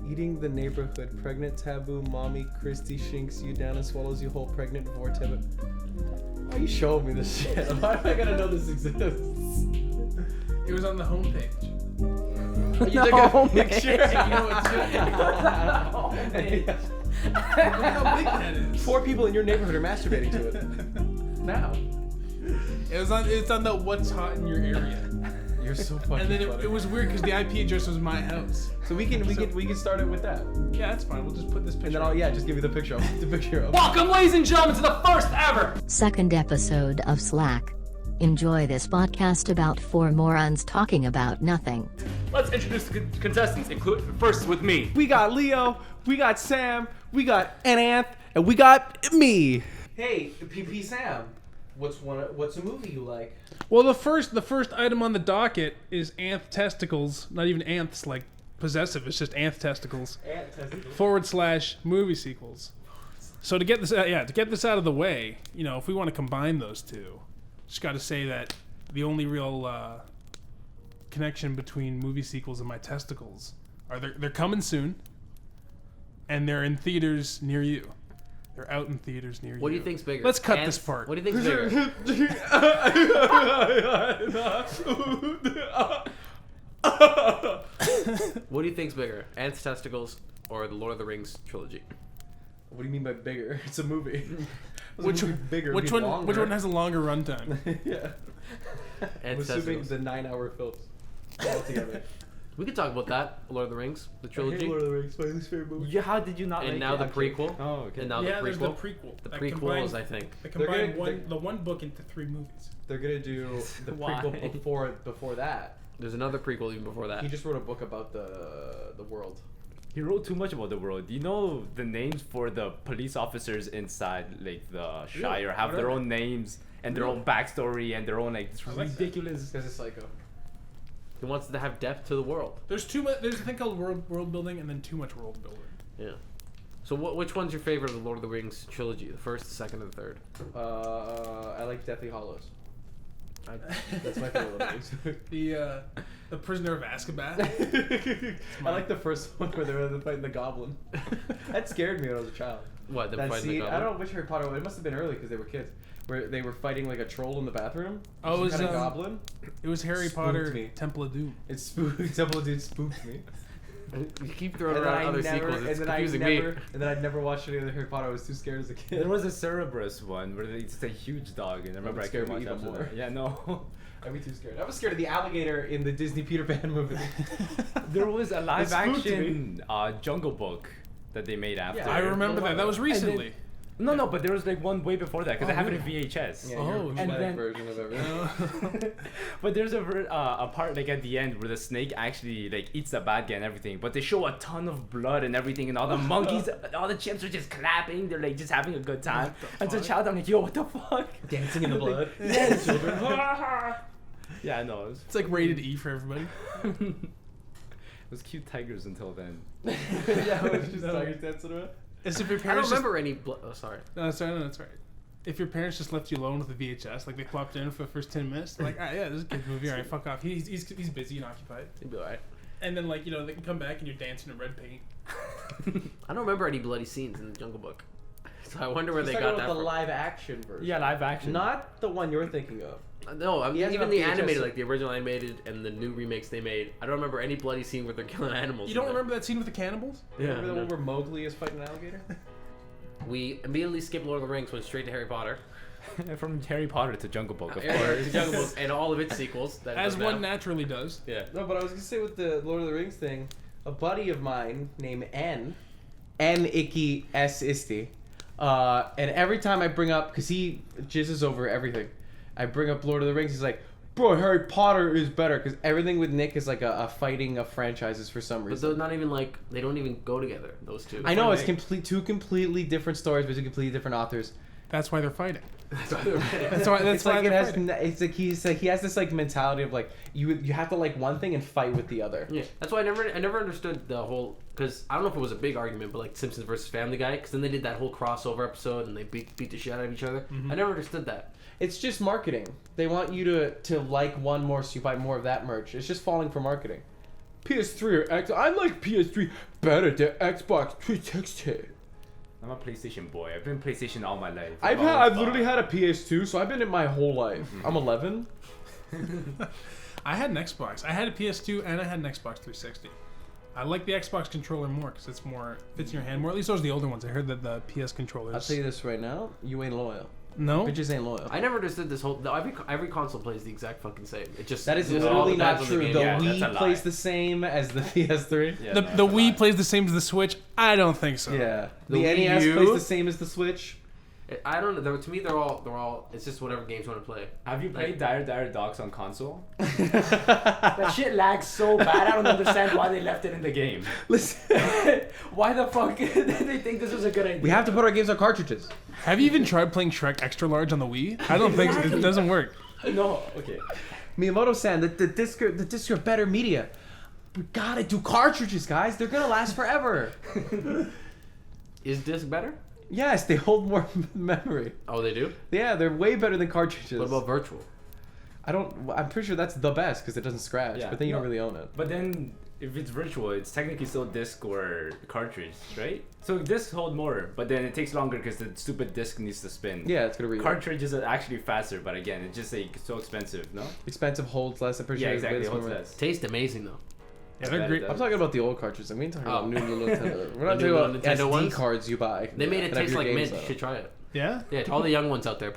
Eating the neighborhood. Pregnant taboo. Mommy Christy shinks you down and swallows you whole. Pregnant before taboo. Why are you showing me this shit? Why do I gotta know this exists? It was on the homepage. You took a picture? You know what's good? Look how big that is. 4 people in your neighborhood are masturbating to it. Now. It's on the what's hot in your area. You're so fucking And then funny. it was weird because the IP address was my house. So we can start it with that. Yeah, that's fine. We'll just put this picture. And then just give me the picture. The picture of. Welcome, ladies and gentlemen, to the first ever second episode of S.L.A.C. Enjoy this podcast about 4 morons talking about nothing. Let's introduce the contestants, first with me. We got Leo, we got Sam, we got Ananth, and we got me. Hey, PP Sam, what's a movie you like? Well, the first item on the docket is Anth testicles. Not even Anths like possessive. It's just Anth testicles. / movie sequels. So to get this out of the way, if we want to combine those two, just got to say that the only real connection between movie sequels and my testicles are they're coming soon, and they're in theaters near you. They're out in theaters near you. What do you think's bigger? Let's cut this part. What do you think's bigger? What do you think's bigger? Ant's testicles or the Lord of the Rings trilogy? What do you mean by bigger? It's a movie. Which one has a longer runtime? Yeah. I'm Ant's assuming testicles. the 9-hour films altogether. We could talk about that. Lord of the Rings, the I trilogy, hate Lord of the Rings, my least favorite movie. Yeah, how did you not and like now it? the prequel. Oh, okay. And now Yeah, the there's the prequel. prequel. The that prequels, combines- I think. They They're combine gonna- the one book into 3 movies. They're gonna do the Why? prequel before that. There's another prequel even before that. He just wrote a book about the world. He wrote too much about the world. You know the names for the police officers inside like the Shire have their own names and their own backstory and their own like it's like that. ridiculous. Because it's psycho. He wants to have depth to the world. There's too much. There's a thing called world building, and then too much world building. Yeah. So which one's your favorite of the Lord of the Rings trilogy? The first, the second, or the third? I like Deathly Hallows. That's my favorite one. The Prisoner of Azkaban. I like the first one where they were fighting the goblin. That scared me when I was a child. What? The That fighting the scene, goblin? I don't know which Harry Potter one. It must have been early because they were kids. Where they were fighting like a troll in the bathroom. Oh, it was, a goblin. It was Harry Spooked Potter, me. Temple of Doom. It spooked. Temple of Doom spooked me. You keep throwing And then around other sequels. It's confusing me. And then I'd never watched any other Harry Potter. I was too scared as a kid. There was a Cerberus one where it's a huge dog and I remember I scared couldn't me watch even after more. that. Yeah, no. I'd be too scared. I was scared of the alligator in the Disney Peter Pan movie. There was a live spooked action Jungle Book that they made after. Yeah, I remember that. That was then- recently. No, but there was like one way before that because Oh, I have it really? in VHS. Yeah, Oh, your and genetic then- version of everything. But there's a part like at the end where the snake actually like eats the bad guy and everything, but they show a ton of blood and everything, and all the monkeys, all the chimps are just clapping. They're like just having a good time. As a child, I'm like, yo, what the fuck? Dancing in the blood. Yes. Yeah, I know. It's like rated E for everybody. It was cute tigers until then. Yeah, it was just tigers dancing around. As if your I don't parents remember any. Oh, sorry. No, that's right. If your parents just left you alone with a VHS, like they plopped in for the first 10 minutes, they're like, all right, yeah, this is a kid's movie. All right, fuck off. He's busy and occupied. You'd be alright. And then they can come back and you're dancing in red paint. I don't remember any bloody scenes in the Jungle Book. So I wonder where He's they talking got about that the from. live action version. Yeah, live action. Not the one you're thinking of. No, I mean, He has even it the on VHS. animated, like the original animated and the new remakes they made. I don't remember any bloody scene where they're killing animals. You don't remember that scene with the cannibals? Yeah. Remember the no. one where Mowgli is fighting an alligator? We immediately skipped Lord of the Rings, went straight to Harry Potter. From Harry Potter to Jungle Book, of Harry Potter, course. the Jungle Book, and all of its sequels. That As does one now. naturally does. Yeah. No, but I was gonna say with the Lord of the Rings thing, a buddy of mine named N Icky S Isti, and every time I bring up, cause he jizzes over everything, I bring up Lord of the Rings. He's like, "Bro, Harry Potter is better," cause everything with Nick is like a fighting of franchises for some But reason. they're not even like, they don't even go together, those two. I know it's Funny. two completely different stories, but two completely different authors. That's why they're fighting. That's why they're That's why. That's It's why like it they're has. fighting. It's like he has this like mentality of like you have to like one thing and fight with the other. Yeah, that's why I never understood the whole, because I don't know if it was a big argument, but like Simpsons versus Family Guy, because then they did that whole crossover episode and they beat the shit out of each other. Mm-hmm. I never understood that. It's just marketing. They want you to like one more, so you buy more of that merch. It's just falling for marketing. PS3 or X. I like PS3 better than Xbox 360. I'm a PlayStation boy. I've been PlayStation all my life. I've literally had a PS2, so I've been in my whole life. I'm 11. I had an Xbox. I had a PS2 and I had an Xbox 360. I like the Xbox controller more because it's more fits in your hand more. At least those are the older ones. I heard that the PS controllers. I'll tell you this right now: you ain't loyal. No, Bitches ain't loyal. I never understood this whole. Every console plays the exact fucking same. It just That is it just all literally not depends on true. game. The Yeah, that's a Wii lie. plays the same as the PS3. Yeah, the no, the it's a Wii lie. plays the same as the Switch. I don't think so. Yeah. The The Wii NES U? plays the same as the Switch. I don't know. To me, they're all. It's just whatever games you want to play. Have you played Dire Dogs on console? That shit lags so bad. I don't understand why they left it in the game. Listen, Why the fuck did they think this was a good idea? we have to put our games on cartridges. Have you even tried playing Shrek Extra Large on the Wii? I don't think so. It doesn't work. No, okay. Miyamoto-san, the discs are better media. We gotta do cartridges, guys. They're gonna last forever. Is disc better? Yes, they hold more memory. Oh, they do. Yeah, they're way better than cartridges. What about virtual? I'm pretty sure that's the best because it doesn't scratch. Yeah. But then you don't No. really own it. But then, if it's virtual, it's technically still disc or cartridge, right? So discs hold more, but then it takes longer because the stupid disc needs to spin. Yeah, it's gonna read. Cartridges are actually faster, but again, it's just like so expensive, no? Expensive, holds less. I'm pretty Yeah, sure exactly. it's It holds more- less. Taste amazing though. Yeah, they're great. I'm talking about the old cartridges. We ain't talking about Oh. new Nintendo. We're not The new talking about Nintendo SD ones? cards you buy. They made it that have taste your like games mint. You on. should try it. Yeah. Yeah, to all the young ones out there,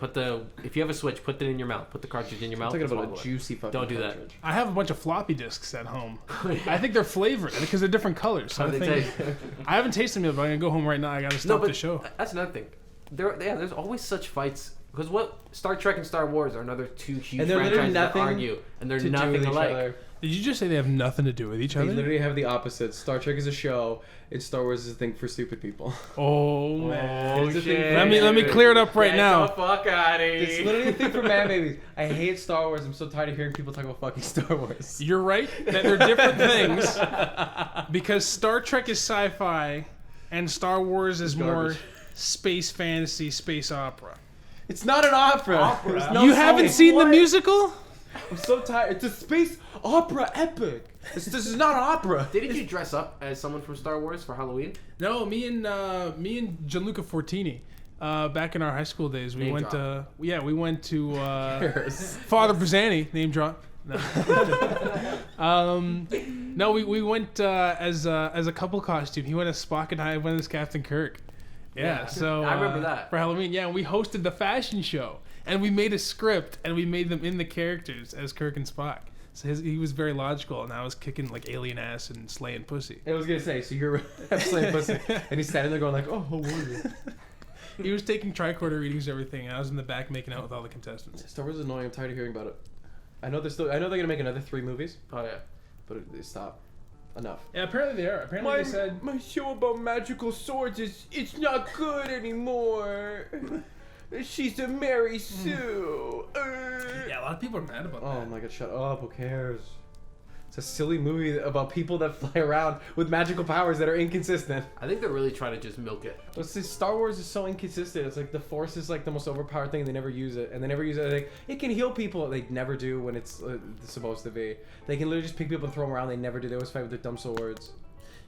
if you have a Switch, put it in your mouth. Put the cartridge in your I'm mouth. talking and about swallow a it. juicy fucking Don't do that. cartridge. I have a bunch of floppy disks at home. I think they're flavored because they're different colors. So How I do they think taste? I haven't tasted them yet, but I'm gonna go home right now. I gotta No, stop but the show. that's another thing. There's always such fights because what Star Trek and Star Wars are another two huge And they're literally franchises that nothing argue, and they're To do nothing with each alike. other. Did you just say they have nothing to do with each They other? literally have the opposite. Star Trek is a show, and Star Wars is a thing for stupid people. Oh man. It's a thing. Let me clear it up right Get now. the fuck out of It's here. literally a thing for man babies. I hate Star Wars. I'm so tired of hearing people talk about fucking Star Wars. You're right that they're different things because Star Trek is sci-fi and Star Wars is more garbage. space fantasy, space opera. It's not an opera. There's no You haven't song. seen the What? musical? I'm so tired. It's a space opera epic. This is not an opera. Didn't you dress up as someone from Star Wars for Halloween? No, me and Gianluca Fortini. Back in our high school days, we Name went drop. we went to Yes. Father Brzani, name drop. No, we went as a couple costume. He went as Spock and I went as Captain Kirk. Yeah, Yeah. so I remember that. for Halloween. Yeah, and we hosted the fashion show, and we made a script, and we made them in the characters as Kirk and Spock. So he was very logical, and I was kicking like alien ass and slaying pussy. I was gonna say, so you're slaying pussy, and he's standing there going like, "Oh, how are you?" He was taking tricorder readings and everything, and I was in the back making out with all the contestants. Star Wars is annoying. I'm tired of hearing about it. I know they're gonna make another 3 movies, Oh yeah. but they stop. Enough. Yeah, apparently they are. Apparently they said my show about magical swords it's not good anymore. She's a Mary Sue. yeah, a lot of people are mad about Oh that. my god, shut up. Who cares? It's a silly movie about people that fly around with magical powers that are inconsistent. I think they're really trying to just milk it. Let's see, Star Wars is so inconsistent. It's like the Force is like the most overpowered thing. They never use it, and they never use it. Like it can heal people. They never do when it's supposed to be. They can literally just pick people and throw them around. They never do. They always fight with their dumb swords.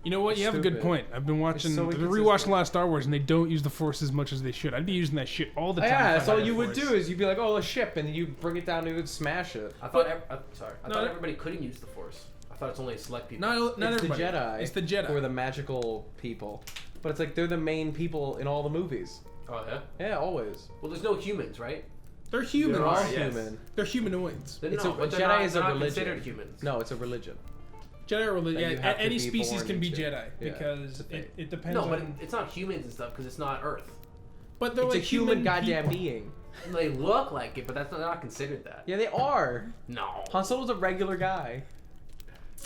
You know what? It's You have a good stupid. point. I've been watching, so I've been inconsistent. rewatching a lot of Star Wars, and they don't use the Force as much as they should. I'd be using that shit all the time. Yeah, if I that's all had you the would Force. do is you'd be like, oh, a ship, and then you bring it down and you would smash it. I thought. I No, thought everybody couldn't use the Force. I thought it's only a select people. Not It's the everybody. Jedi. It's the Jedi. Who are the magical people. But it's like they're the main people in all the movies. Oh yeah. Yeah, always. Well, there's no humans, right? They're humans. They're all yes. human. They're humanoids. Then It's no, a- but they're Jedi not, is a they're not religion. considered humans. No, it's a religion. Jedi are That you religion. have to Any be species born can be into. Jedi Yeah, because it's a thing. it depends No, on. but it's not humans and stuff because it's not Earth. but they're It's like a human goddamn people. being. They look like it, but that's not considered that. Yeah, they are. No. Han Solo's a regular guy.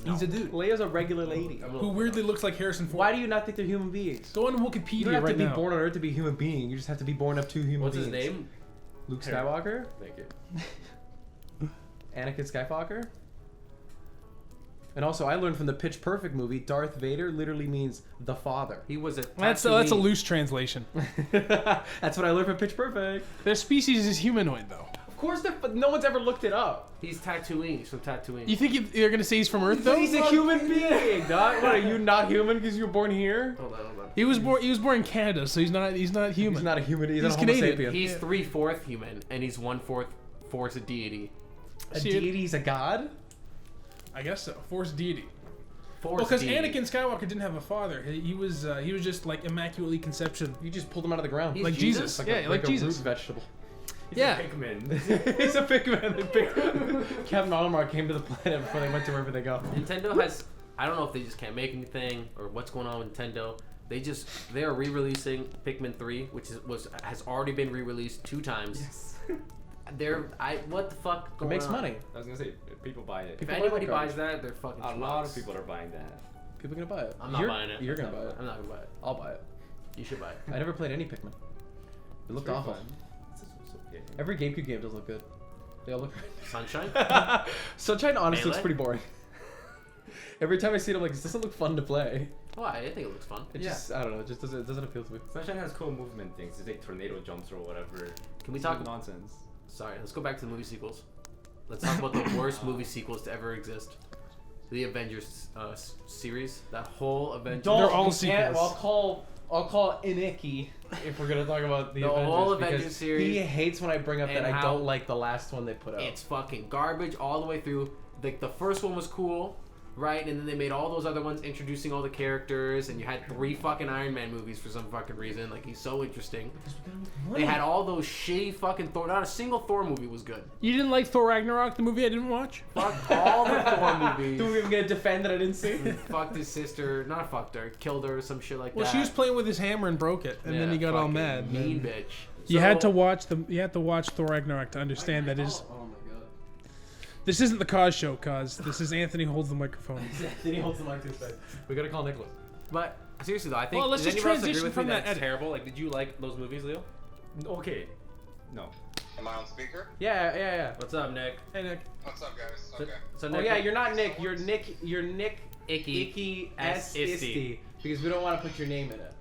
He's a dude Leia's a regular lady. who weirdly looks like Harrison Ford. Why do you not think they're human beings? Go on You Wikipedia don't have right to be now. born on Earth to be a human being. You just have to be born of 2 human What's beings. his name? Luke Skywalker? Thank you. Anakin Skywalker? And also, I learned from the Pitch Perfect movie, Darth Vader literally means the father. He was a. That's a Tatooine- loose translation. That's what I learned from Pitch Perfect. Their species is humanoid though. Of course, no one's ever looked it up. He's Tatooine. He's from Tatooine. You think you're gonna say he's from Earth though? He's a human being, dog. What are you not human because you were born here? Hold on. He was born in Canada, so he's not human. He's not a human. He's a Homo Canadian. sapien. He's 3/4 human, and he's 1/4 Force of deity. A deity. He's a god. I guess so. Force deity. Force Well, because deity. Anakin Skywalker didn't have a father. He was just like immaculately conception. You just pulled him out of the ground. Like Jesus. Like Yeah, a, like a Jesus. root vegetable. He's Yeah. a Pikmin. He's a pigman. Captain Olimar came to the planet before they went to wherever they go. Nintendo has. I don't know if they just can't make anything or what's going on with Nintendo. They are re-releasing Pikmin 3, which has already been re-released 2 times. Yes. What the fuck? It Going makes on? money. I was gonna say, people buy it. If People anybody like buys that, they're fucking. A lot of schmucks. people are buying that. People are gonna buy it. I'm not buying it. You're gonna buy it. I'm not gonna buy it. I'll buy it. You should buy it. I never played any Pikmin. It looked Very awful. fun. It's okay. Every GameCube game does look good. They all look. Sunshine. Sunshine honestly looks Melee? pretty boring. Every time I see it, I'm like, this doesn't look fun to play. Why? I think it looks fun. It just, I don't know, it just doesn't appeal to me. Sunshine has cool movement things. It's like tornado jumps or whatever. Can we It's talk? nonsense? Sorry, let's go back to the movie sequels. Let's talk about the worst movie sequels to ever exist. The Avengers series. That whole Avengers. They're all you can't- sequels. I'll call Inicky if we're gonna talk about the Avengers. whole Avengers because series He hates when I bring up that and I how don't like the last one they put out. It's fucking garbage all the way through. Like the first one was cool, right? And then they made all those other ones introducing all the characters, and you had 3 fucking Iron Man movies for some fucking reason. Like he's so interesting. They had all those shitty fucking Thor. Not a single Thor movie was good. You didn't like Thor Ragnarok, the movie I didn't watch? Fuck all the Thor movies. Do we even gonna defend that I didn't see? Fucked his sister. Not fucked her. Killed her or some shit like Well, that. she was playing with his hammer and broke it, and then Yeah, he got all fucking mad. Mean bitch. You So- had to watch Thor Ragnarok to understand that is. Oh my god. This isn't the Cause Show, Cause this is Anthony holds the microphone. Then he holds the mic to his face. We gotta call Nicholas. But seriously though, I think. Well, let's does just anyone else agree transition with from me that it's edit. terrible? Like, did you like those movies, Leo? Okay. No. Am I on speaker? Yeah. What's up, Nick? Hey, Nick. What's up, guys? So, Okay. so Oh Nick, yeah, you're not Nick. You're Nick. Icky S. S. Isti. Because we don't want to put your name in it.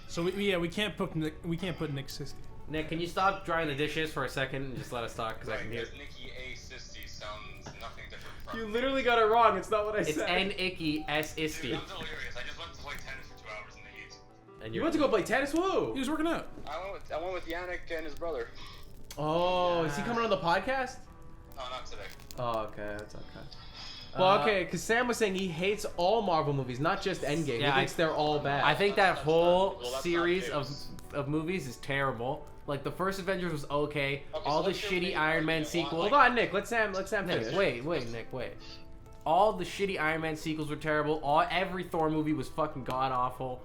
So we can't put Nick. We can't put Nick Siski. Nick, can you stop drying the dishes for a second and just let us talk? Because I Right, can hear. because Nikki A. Sisty sounds nothing different from. You literally got it wrong. It's not what I It's said. N Icky S. Dude, Isti. that was hilarious. I just went to play tennis for 2 hours in the heat. And You went to go play tennis? Whoa. He was working out. I went with Yannick and his brother. Oh, is he coming on the podcast? No, not today. Oh, okay. That's okay. Well, okay, because Sam was saying he hates all Marvel movies, not just Endgame. Yeah, he thinks they're all bad. I think that whole Well, that's series not of movies is terrible. Like the first Avengers was okay. Okay, All so the let's give me shitty Iron Man argument sequels. one. Hold on, Nick. Let Sam finish. Nick, wait, Nick, wait. All the shitty Iron Man sequels were terrible. Every Thor movie was fucking god awful.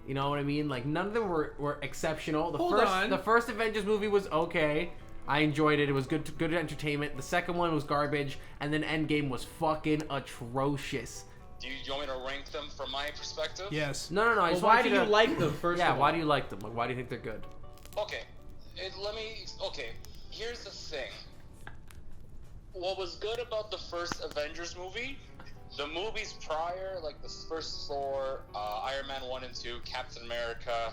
You know what I mean? Like none of them were exceptional. Hold on. The first Avengers movie was okay. I enjoyed it. It was good entertainment. The second one was garbage, and then Endgame was fucking atrocious. Do you want me to rank them from my perspective? Yes. No. I Well, just why want do you to, like them first? Yeah, of all? why do you like them? Like, why do you think they're good? Okay. Okay. Here's the thing. What was good about the first Avengers movie? The movies prior, like the first Thor, Iron Man 1 and 2, Captain America,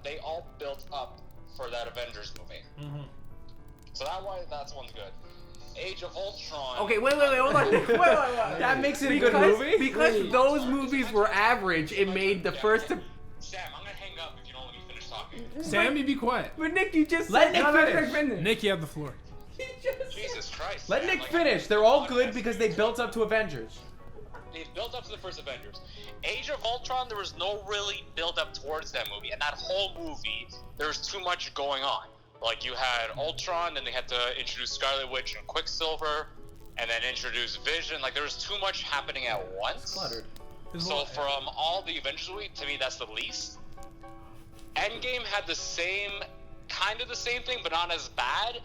they all built up for that Avengers movie. Mm-hmm. So that's one's good. Age of Ultron. Okay, wait, hold on. wait. That makes it a good movie? Because those movies were average, it made the first. Sam, I'm gonna hang up if you don't let me finish talking. Sam, you be quiet. But Nick, you just Let said- Nick finish. Nick, you have the floor. Jesus Christ. Let man, Nick like, finish. They're all good because they built up to Avengers. They built up to the first Avengers. Age of Ultron, there was no really build up towards that movie, and that whole movie, there was too much going on. Like you had Ultron, then they had to introduce Scarlet Witch and Quicksilver, and then introduce Vision. Like there was too much happening at once. Cluttered. So from all the Avengers movie, to me that's the least. Endgame had kind of the same thing, but not as bad.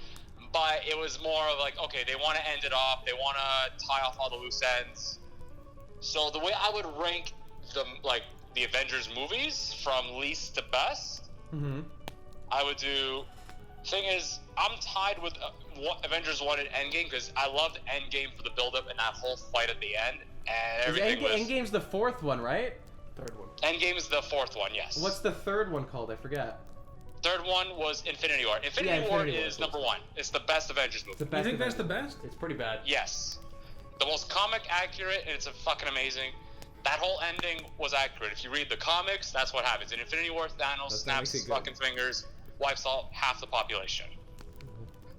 But it was more of like, okay, they want to end it off. They want to tie off all the loose ends. So the way I would rank the Avengers movies from least to best, I would do. Thing is, I'm tied with Avengers 1 and Endgame because I loved Endgame for the build-up and that whole fight at the end, and everything was. Endgame's the fourth one, right? Third one. Endgame is the fourth one, yes. What's the third one called? I forget. Third one was Infinity War. Infinity War is number one. It's the best Avengers movie. You think that's the best? It's pretty bad. Yes. The most comic accurate, and it's a fucking amazing. That whole ending was accurate. If you read the comics, that's what happens. In Infinity War, Thanos snaps his fucking fingers, wipes out half the population.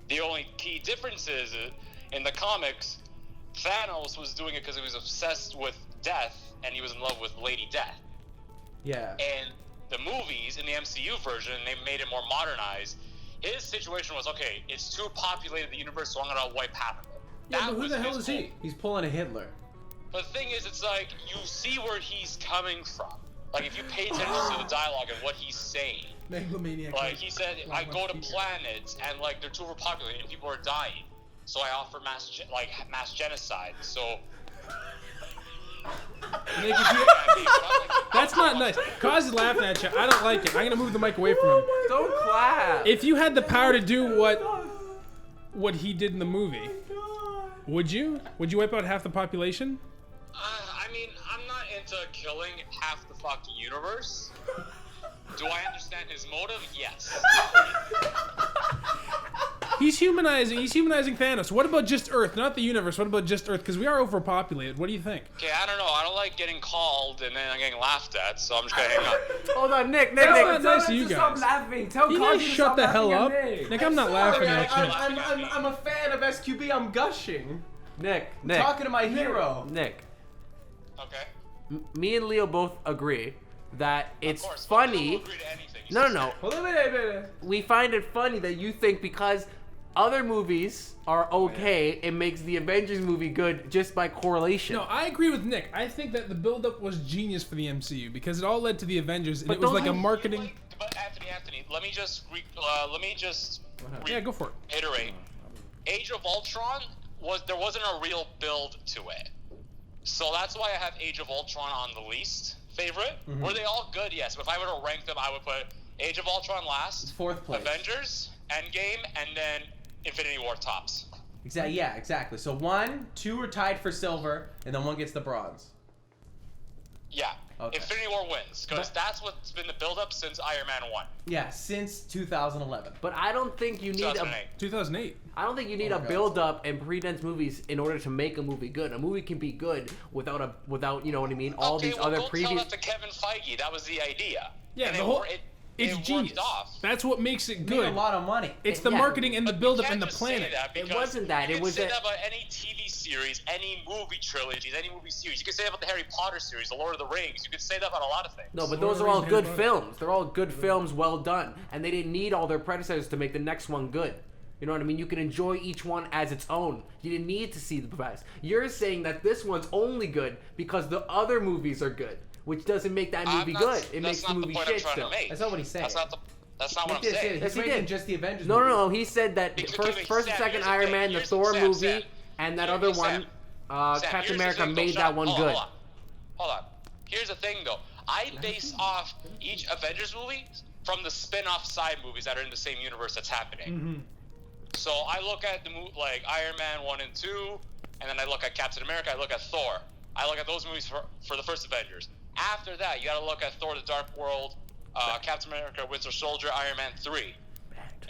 The only key difference is, in the comics, Thanos was doing it because he was obsessed with death, and he was in love with Lady Death. Yeah. And the movies, in the MCU version, they made it more modernized. His situation was, okay, it's too populated, the universe, so I'm gonna wipe half of it. Yeah, but who the hell is he? He's pulling a Hitler. But the thing is, it's like, you see where he's coming from. Like, if you pay attention to the dialogue and what he's saying. Megalomaniac. Like, he said, I go to planets, and, like, they're too overpopulated, and people are dying. So I offer mass genocide, so... Nick, that's not nice. Cause is laughing at you. I don't like it. I'm gonna move the mic away from him. Don't clap. If you had the power to do what he did in the movie, would you? Would you wipe out half the population? I mean, I'm not into killing half the fucking universe. Do I understand his motive? Yes. He's humanizing Thanos. What about just Earth, not the universe? What about just Earth? Because we are overpopulated. What do you think? Okay, I don't know. I don't like getting called and then I'm getting laughed at, so I'm just gonna hang up. Hold on, Nick. That's not nice of you guys. Stop laughing. Tell You Cosby guys to shut stop the hell laughing up. at Nick. Nick, I'm not laughing at you. I'm a fan of SQB. I'm gushing. Nick. Talking to my hero. Nick. Okay. Me and Leo both agree that it's Of course, funny. We'll agree to anything. No. Well, wait. We find it funny that you think because other movies are okay, it makes the Avengers movie good just by correlation. No, I agree with Nick. I think that the build-up was genius for the MCU because it all led to the Avengers, and But it was those like a are- marketing. But Anthony, let me just Yeah, go for it. reiterate. Age of Ultron there wasn't a real build to it, so that's why I have Age of Ultron on the least favorite. Were they all good? Yes, but if I were to rank them, I would put Age of Ultron last, Fourth place. Avengers, Endgame, and then Infinity War tops. Exactly. Yeah, exactly. So 1, 2 are tied for silver, and then one gets the bronze. Yeah. Okay. Infinity War wins, because that's what's been the build-up since Iron Man 1. Yeah, since 2011. But I don't think you need 2008. 2008. I don't think you need Oh a my God. build-up and pre-dense movies in order to make a movie good. A movie can be good without you know what I mean. All these other go previous. tell that to Kevin Feige. That was the idea. Yeah, And the whole. it It's worked genius. off. That's what makes it Made good. a lot of money. It's the Yeah. marketing and the But build-up you and the can't just say planet. that It because wasn't that. You It can was say a- that about any TV series, any movie trilogies, any movie series. You can say that about the Harry Potter series, the Lord of the Rings. You can say that about a lot of things. No, but Lord those of the are all Rings, good Harry Potter. films. They're all good films, well done, and they didn't need all their predecessors to make the next one good. You know what I mean? You can enjoy each one as its own. You didn't need to see the best. You're saying that this one's only good because the other movies are good, which doesn't make that movie good. It makes the movie shit still. That's not what he's saying. That's not what I'm He did say saying. that. Yes, He's he making did. just the Avengers No, movie. he said that Because- first and Sam, second here's the Iron thing. Man, the Here's- Thor Sam, movie, Sam. and that Sam, other Sam. one, Sam, Captain here's the America thing, made though. that one Hold good. Hold on. Here's the thing, though. I base off each Avengers movie from the spin-off side movies that are in the same universe that's happening. So I look at like Iron Man 1 and 2, and then I look at Captain America, I look at Thor. I look at those movies for the first Avengers. After that, you gotta look at Thor: The Dark World, Captain America: Winter Soldier, Iron Man 3.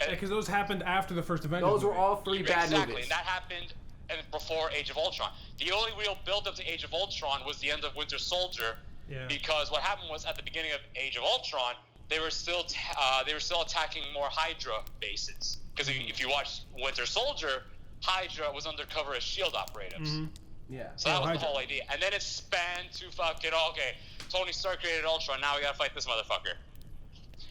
Because those happened after the first Avengers. Those were movie. all three bad Exactly, movies. and that happened before Age of Ultron. The only real build-up to Age of Ultron was the end of Winter Soldier, Yeah. because what happened was at the beginning of Age of Ultron, they were still attacking more Hydra bases. Because if you watch Winter Soldier, Hydra was undercover as SHIELD operatives. Yeah. So that was Hydra. the whole idea. And then it spanned to fucking, okay, Tony Stark created Ultron, now we gotta fight this motherfucker.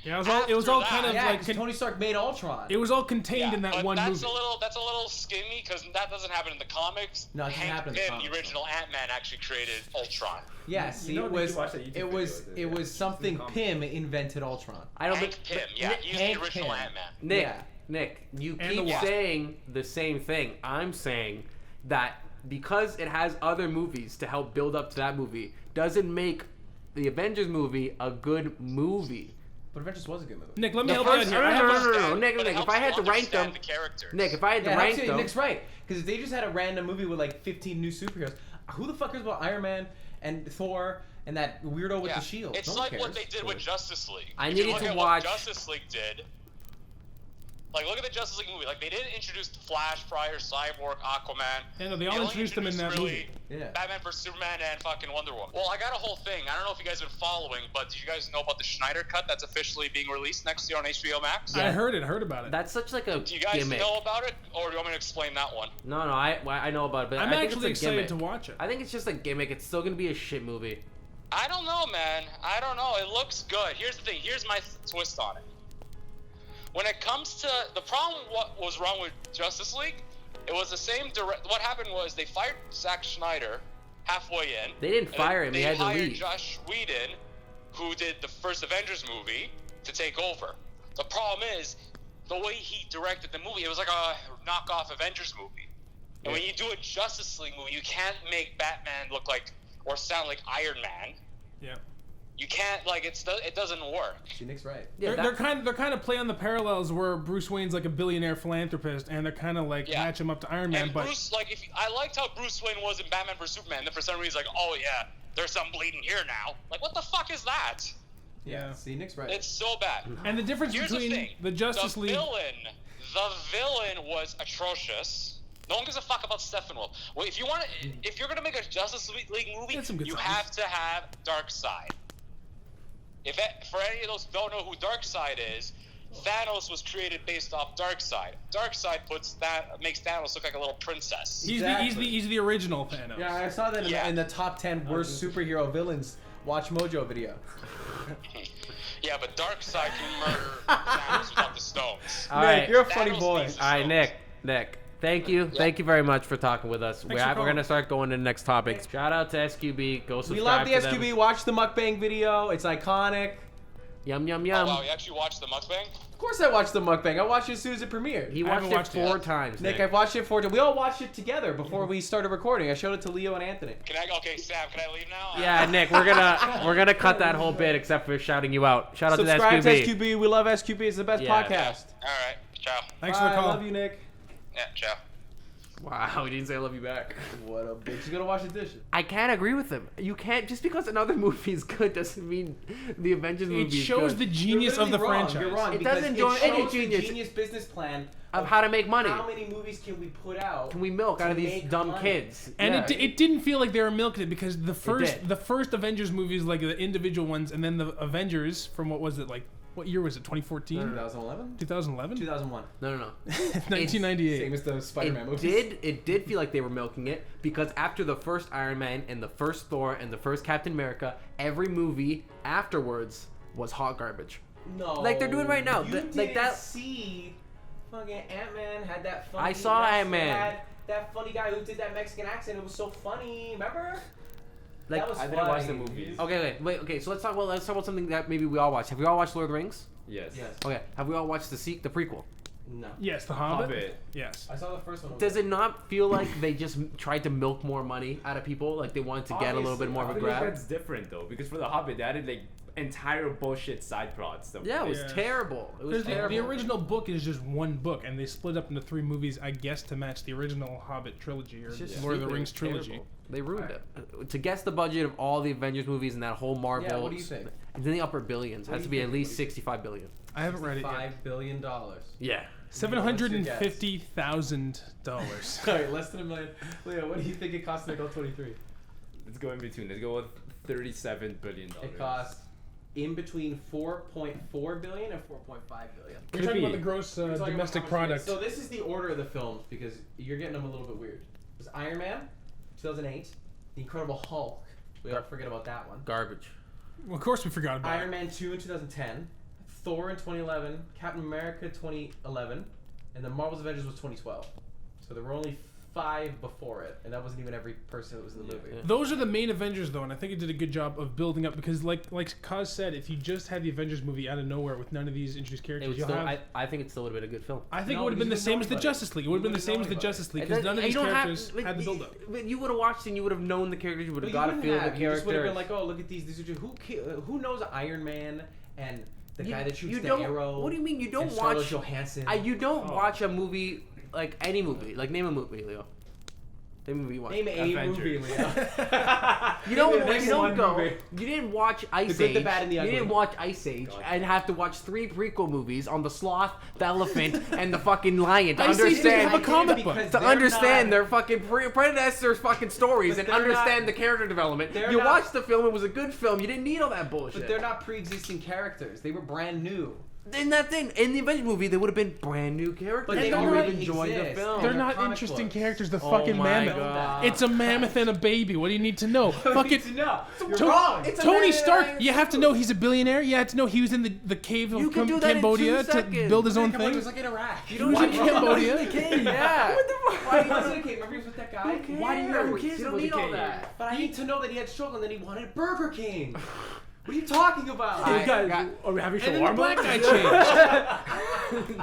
Yeah, it was all After kind of Yeah, like. because Tony Stark made Ultron. It was all contained in that but one that's movie. that's a little skinny because that doesn't happen in the comics. No, it doesn't Hank happen in the Pym, comics, the original Ant-Man, actually created Ultron. Yeah, see, know, it did was you watch that YouTube it was video? it was something Pym invented Ultron. I don't Hank think Pym, yeah, Nick, he's Hank the original Pym. Ant-Man. Yeah. Nick, you And the keep Wasp. saying the same thing. I'm saying that because it has other movies to help build up to that movie, doesn't make the Avengers movie a good movie. But Avengers was a good movie. Nick, let me The help you out first- here. I have a- No, Nick, But it if helps I had you to rank them, understand the characters. Nick, if I had to Yeah, rank actually, them, Nick's right. Because if they just had a random movie with like 15 new superheroes, who the fuck cares about Iron Man and Thor and that weirdo with the shield? It's No one like what cares. they did with Justice League. I If you needed look to at watch- what Justice League did. Like, look at the Justice League movie. Like, they didn't introduce Flash, Prior, Cyborg, Aquaman. Yeah, no, they all only introduced them in that movie. Yeah. Batman vs Superman and fucking Wonder Woman. Well, I got a whole thing. I don't know if you guys have been following, but did you guys know about the Schneider cut that's officially being released next year on HBO Max? I heard about it. That's such like a Do you guys gimmick. know about it, or do you want me to explain that one? No, I know about it, but I'm I think actually it's a excited gimmick. to watch it. I think it's just a gimmick. It's still gonna be a shit movie. I don't know, man. I don't know. It looks good. Here's the thing. Here's my twist on it. When it comes to the problem, what was wrong with Justice League? It was the same. What happened was they fired Zack Snyder halfway in. They didn't fire him. He had to hired leave. Josh Whedon, who did the first Avengers movie, to take over. The problem is the way he directed the movie. It was like a knockoff Avengers movie. And when you do a Justice League movie, you can't make Batman look like or sound like Iron Man. Yeah. You can't it doesn't work. See, Nick's right. Yeah, they're kind of play on the parallels where Bruce Wayne's like a billionaire philanthropist, and they're kind of like match him up to Iron Man. And But Bruce, I liked how Bruce Wayne was in Batman vs Superman. Then for some reason, like, oh yeah, there's some bleeding here now. Like, what the fuck is that? yeah. See, Nick's right. It's so bad. And the difference Here's between the thing. the Justice League. The villain was atrocious. No one gives a fuck about Steppenwolf. Well, if you're gonna make a Justice League movie, That's some good you songs. have to have Darkseid. For any of those who don't know who Darkseid is, Thanos was created based off Darkseid. Darkseid makes Thanos look like a little princess. He's the original Thanos. Yeah, I saw that in the top 10 worst superhero villains Watch Mojo video. Yeah, but Darkseid can murder Thanos without the stones. All Nick, right. you're a funny Thanos boy. needs the All right, stones. Nick. Thank you. Yeah. Thank you very much for talking with us. We're for calling. going to start going to the next topics. Shout out to SQB. Go subscribe We love the to them. SQB. Watch the mukbang video. It's iconic. Yum, yum, Oh, yum. wow, you actually watched the mukbang? Of course I watched the mukbang. I watched it as soon as it premiered. He I haven't watched it watched it 4 yet. times, Nick, I've watched it 4 times. We all watched it together before we started recording. I showed it to Leo and Anthony. Okay, Sam, can I leave now? Yeah, Nick, we're gonna cut that whole bit except for shouting you out. Shout out Subscribe to the to SQB. SQB. We love SQB. It's the best Yeah. podcast. All right, ciao. Thanks Bye, for the call. love you, Nick. Yeah, ciao. Wow, he didn't say I love you back. What a bitch. You gotta wash the dishes. I can't agree with him. You can't just because another movie is good doesn't mean the Avengers movie It is shows good. the genius of the You're wrong. franchise. You're wrong. It because doesn't join any shows the genius. genius business plan of how to make money. How many movies can we put out? Can we milk out of to these make dumb money? kids? And Yeah. it didn't feel like they were milking it because the did. first Avengers movies, like the individual ones, and then the Avengers from what year was it? 2014? 2011? 2011? 2001. No. 1998. Same as the Spider-Man movies. It did feel like they were milking it because after the first Iron Man and the first Thor and the first Captain America, every movie afterwards was hot garbage. No. Like they're doing right now. You Like didn't that. see fucking Ant-Man had that funny... I saw that's- Ant-Man. had that funny guy who did that Mexican accent. It was so funny. Remember? Like that was I didn't watch the funny. movies. Okay. So let's talk about something that maybe we all watched. Have we all watched Lord of the Rings? Yes. Yes. Okay. Have we all watched the prequel? No. Yes, the Hobbit. Hobbit. Yes. I saw the first one. Does it not feel like they just tried to milk more money out of people? Like they wanted to get a little bit more of a I think grab? that's different though, because for the Hobbit they added like entire bullshit side plots. Stuff. Yeah, it was Yeah. terrible. It was Because terrible. the original book is just one book, and they split up into 3 movies, I guess, to match the original Hobbit trilogy or It's just Lord of the stupid. Rings It's trilogy. terrible. They ruined it. To guess the budget of all the Avengers movies and that whole Marvel, Yeah, what do you think? It's in the upper billions. What Has do to you be at think? least 65 billion. I haven't read it yet. $5 billion. Yeah. $750,000. Sorry, less than $1 million. Leo, what do you think it cost to make all 23? Let's go in between. Let's go with $37 billion. It cost in between 4.4 billion and 4.5 billion. We're Could talking be. about the gross We're talking domestic about how much it product. is. So this is the order of the films because you're getting them a little bit weird. It was Iron Man, 2008, The Incredible Hulk. We all forget about that one. Garbage. Well, of course we forgot about Iron it. Man 2 in 2010, Thor in 2011, Captain America 2011, and then Marvel's Avengers was 2012. So there were only 5 before it, and that wasn't even every person that was in the movie. Those are the main Avengers, though, and I think it did a good job of building up because, like Kaz said, if you just had the Avengers movie out of nowhere with none of these introduced It characters, would you'll still, have. I think it still would have been a good film. I think No, it would have been the because you same wouldn't as the know Justice League. It would have been the You same as the wouldn't know Justice League And because then- none of you these don't characters have, had the build up. But you would have watched and you would have known the characters. You would But have you got a wouldn't feel of the have. You just would have characters. been like, oh, look at these are who knows Iron Man and the guy that shoots you the don't- arrow. What do you mean you don't and Scarlett watch? Johansson. You don't watch a movie like any movie. Like name a movie, Leo. Name a movie you watched. Name a movie, Avengers. Leo. You don't, Name you don't one go. movie. You didn't watch Ice The Good, Age. the Bad, and the You Ugly. didn't watch Ice Age and have to watch 3 prequel movies on the sloth, the elephant, and the fucking lion to Ice Age doesn't have a understand. comic book. Because To they're understand not- their fucking predecessors' fucking stories But and they're understand not- the character development. they're You not- watched the film; it was a good film. You didn't need all that bullshit. But they're not pre-existing characters. They were brand new. In that thing, in the Avengers movie, they would have been brand new characters. But they you would have already enjoyed the exist. film. They're they're not comic interesting books. characters. The Oh fucking my mammoth. God. It's a mammoth and a baby. What do you need to know? Fucking You're To- wrong. It's a Tony man Stark. and a You have to know he's a billionaire. You have to know he was in the cave You of can do that in Cambodia 2 to seconds. build his own Cambodia thing. was like in Iraq. You He don't was in need Cambodia. Yeah. What the fuck? Why he wasn't a king? Remember he was with that guy? Why do you know? Who cares You don't about need the all king? that. But I need to know that he had struggle and then he wanted Burger King. What are you talking about? I You guys, got- are we having And then the shawarma? black guy changed.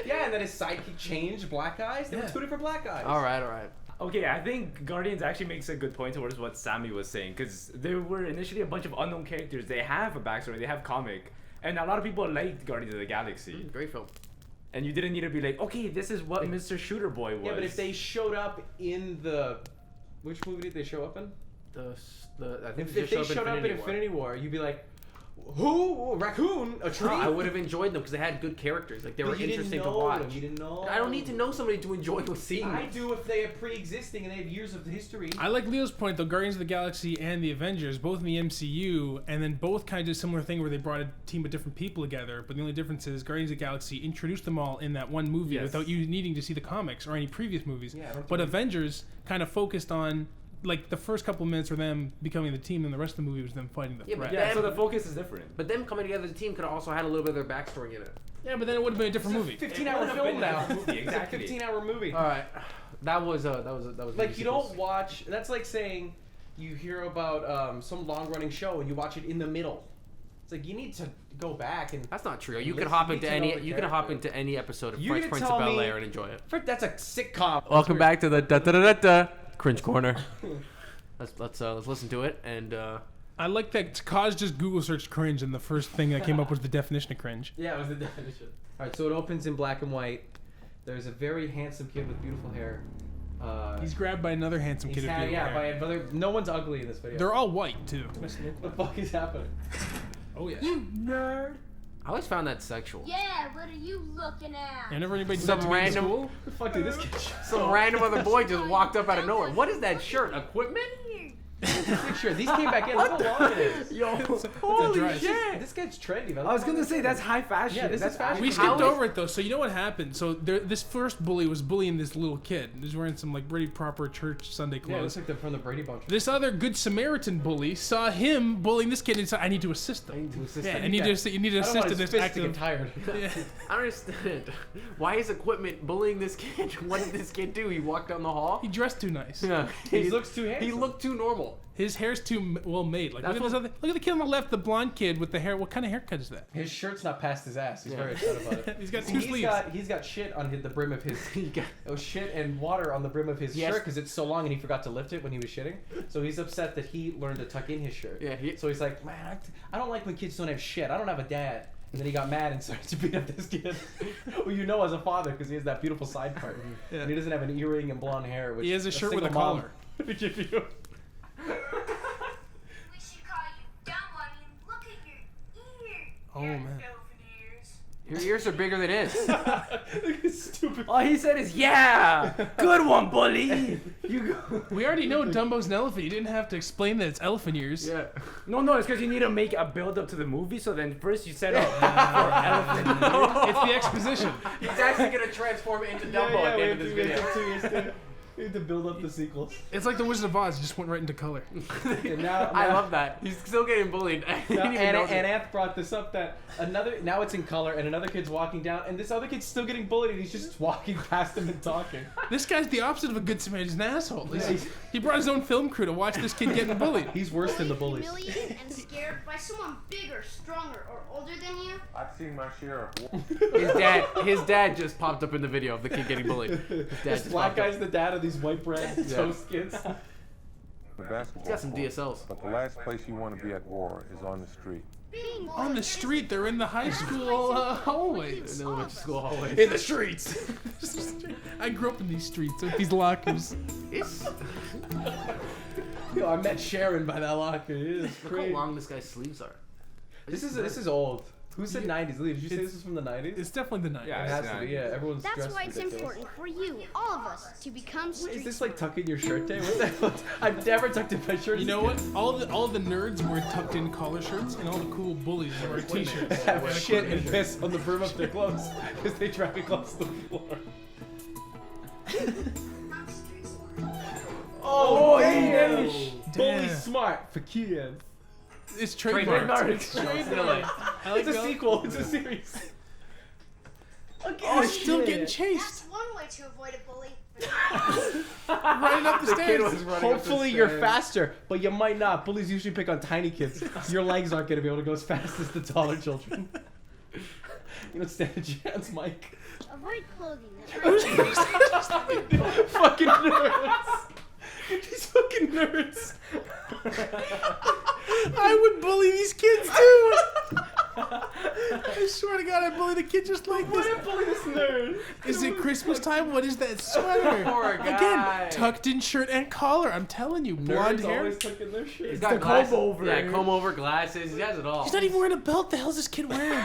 Yeah, and then his sidekick changed black guys. They were 2 different black guys. All right. Okay, I think Guardians actually makes a good point towards what Sammy was saying, because there were initially a bunch of unknown characters. They have a backstory, they have comic, and a lot of people liked Guardians of the Galaxy. Great film. And you didn't need to be like, okay, this is what Mr. Shooter Boy was. Yeah, but if they showed up in the... Which movie did they show up in? I think If they showed up in Infinity War, you'd be like, who? A raccoon? A tree? I would have enjoyed them because they had good characters. Like they But were you didn't interesting to know watch. them. You didn't know. I don't need to know somebody to enjoy seeing I them. do if they are pre-existing and they have years of history. I like Leo's point though. Guardians of the Galaxy and the Avengers, both in the MCU, and then both kind of did a similar thing where they brought a team of different people together. But the only difference is Guardians of the Galaxy introduced them all in that one movie Yes. without you needing to see the comics or any previous movies. Yeah, I don't But think- Avengers kind of focused on like the first couple of minutes were them becoming the team, and the rest of the movie was them fighting the Yeah, but threat. yeah, so them- the focus is different. But them coming together as a team could have also had a little bit of their backstory in it. Yeah, but then it would have been a different movie. 15-hour would've film been now. a movie, exactly. It's a 15-hour movie. All right, that was Like you don't watch. That's like saying you hear about some long-running show and you watch it in the middle. It's like you need to go back and. That's not true. You Let's could hop get into to know any. the You could hop character. into any episode of You're Fresh gonna Prince tell of me- Bel Air and enjoy it. Frick, that's a sitcom. Welcome back to the da da da da cringe corner. Let's listen to it and. I like that Kaz just Google searched cringe, and the first thing that came up was the definition of cringe. Yeah, it was the definition. All right, so it opens in black and white. There's a very handsome kid with beautiful hair. He's grabbed by another handsome kid. with beautiful yeah, hair. by another. No one's ugly in this video. They're all white too. What the fuck is happening? Oh yeah. Nerd. I always found that sexual. Yeah, what are you looking at? And never anybody did Some that to me in random- school. What the fuck did this kid? Some random other boy just walked up out of nowhere. What is that shirt? Equipment? Sure, these came back in. Look how long it is. Yo, holy holy shit. shit! This guy's trendy, man. I was gonna say that's high fashion. Yeah, this that's is fashion. We How skipped is- over it though, so you know what happened. So this first bully was bullying this little kid. He was wearing some like pretty proper church Sunday Yeah, it looks clothes. like they're from the Brady Bunch. This other good Samaritan bully saw him bullying this kid and said, "I need to assist him." Yeah, and you need to I don't assist want in his this fist act to get of. tired. Yeah. I don't understand. Why is Equipment bullying this kid? What did this kid do? He walked down the hall? He dressed too nice. Yeah. He looks too handsome. He looked too normal. His hair's too well made. Like That's look at this what- other. Look at the kid on the left, the blonde kid with the hair. What kind of haircut is that? His shirt's not past his ass. He's Yeah. very upset about it. He's got See, two sleeves. He's got shit on the brim of his. He got- Shit and water on the brim of his Yes. shirt because it's so long and he forgot to lift it when he was shitting. So he's upset that he learned to tuck in his shirt. Yeah, So he's like, man, I don't like when kids don't have shit. I don't have a dad. And then he got mad and started to beat up this kid. Well, you know, as a father, because he has that beautiful side part. Yeah. And he doesn't have an earring and blonde hair. Which He has a shirt with a single mom collar. would give you. We should call you dumb. I mean, look at your ears. Oh man. Your ears are bigger than his. Look at his stupid. All he said is, "Yeah, good one, bully." You go. We already know Dumbo's an elephant. You didn't have to explain that it's elephant ears. Yeah. No, it's because you need to make a build up to the movie. So then first you set up for elephant. It's the exposition. He's actually gonna transform into Dumbo at the end of this video. We need to build up the sequels. It's like the Wizard of Oz. It just went right into color. And now, I love that. He's still getting bullied. He Now, didn't even notice it. Anth brought this up that now it's in color and another kid's walking down and this other kid's still getting bullied and he's just walking past him and talking. This guy's the opposite of a good Samaritan. He's an asshole. He brought his own film crew to watch this kid getting bullied. He's worse than the Are you bullies. humiliated and scared by someone bigger, stronger, or older than you? I've seen my share of His dad just popped up in the video of the kid getting bullied. His dad This just black popped up. guy's the dad of these white bread toast kids. the basketball He's got some court, DSLs. but the last place you want to be at war is on the street. On the street, they're in the high school hallways. In the elementary school hallways. In the streets. I grew up in these streets with these lockers. Yo, I met Sharon by that locker. It is Look how crazy. long this guy's sleeves are. This is old. Who said 90s? Did you say this was from the 90s? It's definitely the 90s. Yeah, It has to be. Yeah, everyone's That's dressed why it's ridiculous. important for you, all of us, to become Is street this like tucking your shirt day? What the hell? I've never tucked in my shirt. You know what? All the nerds wear tucked in collar shirts, and all the cool bullies wear t-shirts. Have shit and piss on the brim of their clothes because they drag across the floor. Oh, hey, Bully smart for kids. It's trademarked. It's It's a sequel. It's a series. Oh, it's still getting chased. That's one way to avoid a bully. Running up the stairs. Hopefully you're faster, but you might not. Bullies usually pick on tiny kids. Your legs aren't going to be able to go as fast as the taller children. You don't stand a chance, Mike. Avoid clothing that Fucking nerds. These fucking nerds. I would bully these kids too. I swear to God, I bully the kid just like this. Why bully this nerd? Is it Christmas time? What is that sweater? Poor guy. Again, tucked in shirt and collar. I'm telling you, blonde Nerds hair. always tucking their shit. He's got glasses. Yeah, comb over, glasses. He has it all. He's not even wearing a belt. The hell's this kid wearing?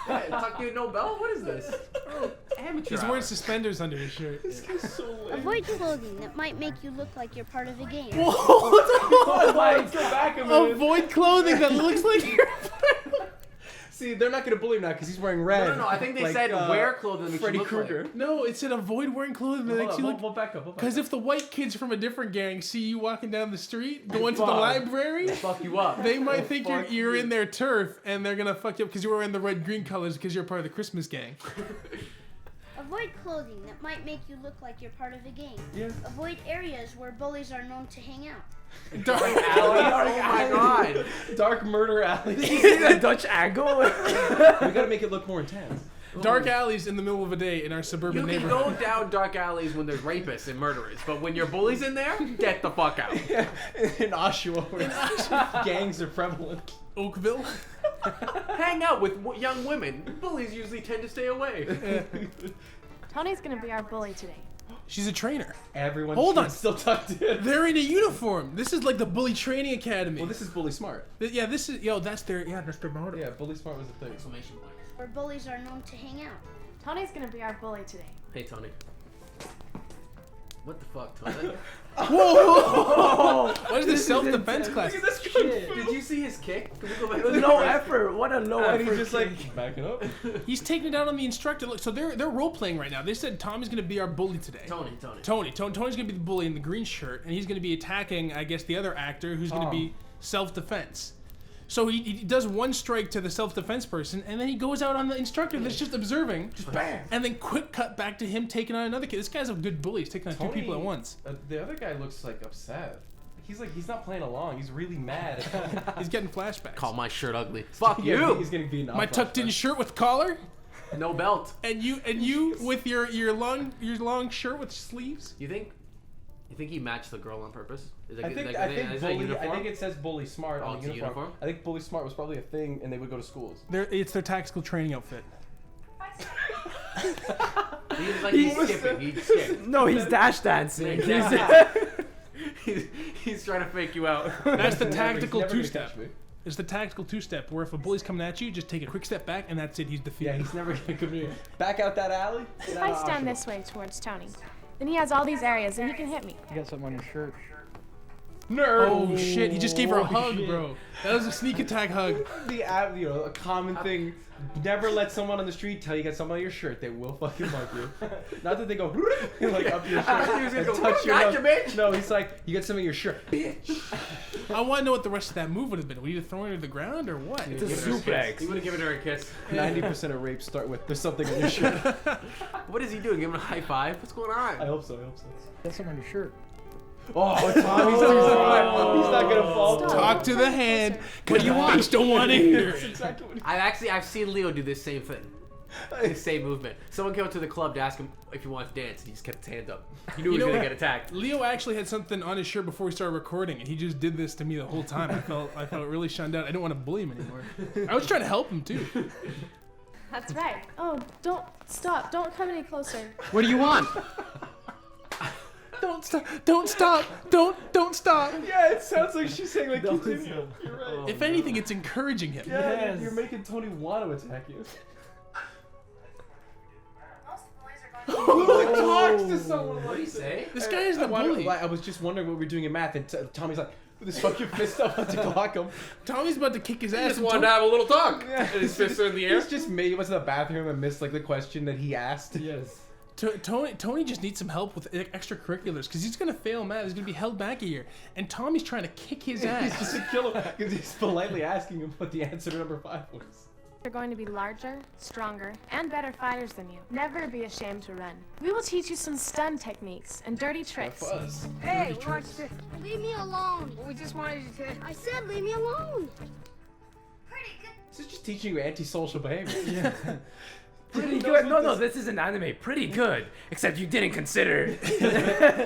Tucked in, no belt? What is this? Amateur. He's wearing suspenders under his shirt. This guy's so lame. Avoid clothing that might make you look like you're part of a game. Let's go back a minute. Avoid clothing that looks like you're. See, they're not gonna bully him now because he's wearing red. No, I think they like, said wear clothing that makes Freddy you look like. Krueger. No, it said avoid wearing clothing that makes you look. We'll back up. Because if the white kids from a different gang see you walking down the street, going to the Fuck. library, Fuck you up. they might think fuck you're in their turf, and they're gonna fuck you up because you're wearing the red-green colors because you're part of the Christmas gang. Avoid clothing that might make you look like you're part of a gang. Yeah. Avoid areas where bullies are known to hang out. Dark Oh my god. Dark murder alley. The Dutch angle. We gotta make it look more intense. Dark alleys in the middle of a day in our suburban You can neighborhood. go down dark alleys when there's rapists and murderers, but when your bullies in there, get the fuck out. Yeah, in Oshawa, where gangs are prevalent. Oakville. Hang out with young women. Bullies usually tend to stay away. Tony's gonna be our bully today. She's a trainer. Everyone Hold on. still tucked in. They're in a uniform. This is like the bully training academy. Well, this is Bully Smart. Yeah, this is that's their motto. Yeah, Bully Smart was the thing. Exclamation point. Where bullies are known to hang out. Tony's gonna be our bully today. Hey, Tony. What the fuck, Tony? Whoa! What is this self-defense class? Look at this Shit. Did you see his kick? Can we go back to No effort. What a low And effort. he's just like backing up. He's taking it down on the instructor. Look, so they're role playing right now. They said Tommy's gonna be our bully today. Tony's gonna be the bully in the green shirt, and he's gonna be attacking, I guess, the other actor who's gonna be self-defense. So he does one strike to the self-defense person, and then he goes out on the instructor that's just observing, just bam, and then quick cut back to him taking on another kid. This guy's a good bully. He's taking on two people at once. The other guy looks like upset. He's not playing along. He's really mad. He's getting flashbacks. Call my shirt ugly. Fuck Yeah, you. he's getting beaten up. My tucked-in shirt with collar, No belt. and you with your long shirt with sleeves. You think he matched the girl on purpose? Is it, I think is that a bully. uniform? I think it says Bully Smart Oh, on it's the a uniform. uniform? I think Bully Smart was probably a thing, and they would go to schools. It's their tactical training outfit. He's skipping. He's skipping. No, he's dash dancing. He's trying to fake you out. That's the He's tactical never gonna two-step. catch me. It's the tactical two-step where if a bully's coming at you, just take a quick step back, and that's it. He's Yeah, defeated. he's never gonna come here. Back out that alley. If I stand this way towards Tony, then he has all these areas and he can hit me. You got something on your shirt. Nerd. Oh shit! He just gave her a hug, bro. That was a sneak attack hug. A common thing. Never let someone on the street tell you got something on your shirt. They will fucking mug you. Not that they go like up your shirt He was and gonna go, touch your "Gotcha, nose. bitch." No, he's like, you got something on your shirt, bitch. I want to know what the rest of that move would have been. Were you throwing her to the ground or what? It's a He suplex. would have given her a kiss. 90% of rapes start with there's something on your shirt. What is he doing? Giving a high five? What's going on? I hope so. You got something on your shirt. Oh, Tommy's not gonna fall. Talk to the hand. What do you want? Just don't want to hear. Exactly what I've seen Leo do this same thing. Same movement. Someone came up to the club to ask him if he wanted to dance, and he just kept his hand up. He knew he was gonna get attacked. Leo actually had something on his shirt before we started recording, and he just did this to me the whole time. I felt really shunned out. I didn't want to bully him anymore. I was trying to help him too. That's right. Oh, don't stop. Don't come any closer. What do you want? Don't stop! Don't stop! Don't stop! Yeah, it sounds like she's saying like continue. You're right. If anything, it's encouraging him. Yeah, you're making Tony want to attack you. Who talks to someone like What do you say? This guy is the bully. I was just wondering what we were doing in math, and Tommy's like, with his fucking fist up to clock him. Tommy's about to kick his ass. He just wanted to have a little talk. Yeah. And his fists are in the air. He's just me. Went to the bathroom and missed like the question that he asked. Yes. Tony just needs some help with extracurriculars because he's gonna fail math. He's gonna be held back a year, and Tommy's trying to kick his ass. He's just to kill him because he's politely asking him what the answer to number 5 was. They're going to be larger, stronger, and better fighters than you. Never be ashamed to run. We will teach you some stun techniques and dirty tricks. Hey, watch this. Leave me alone. We just wanted you to. I said leave me alone. This is just teaching you antisocial behavior. Pretty good. No, this is an anime. Pretty good. Except you didn't consider.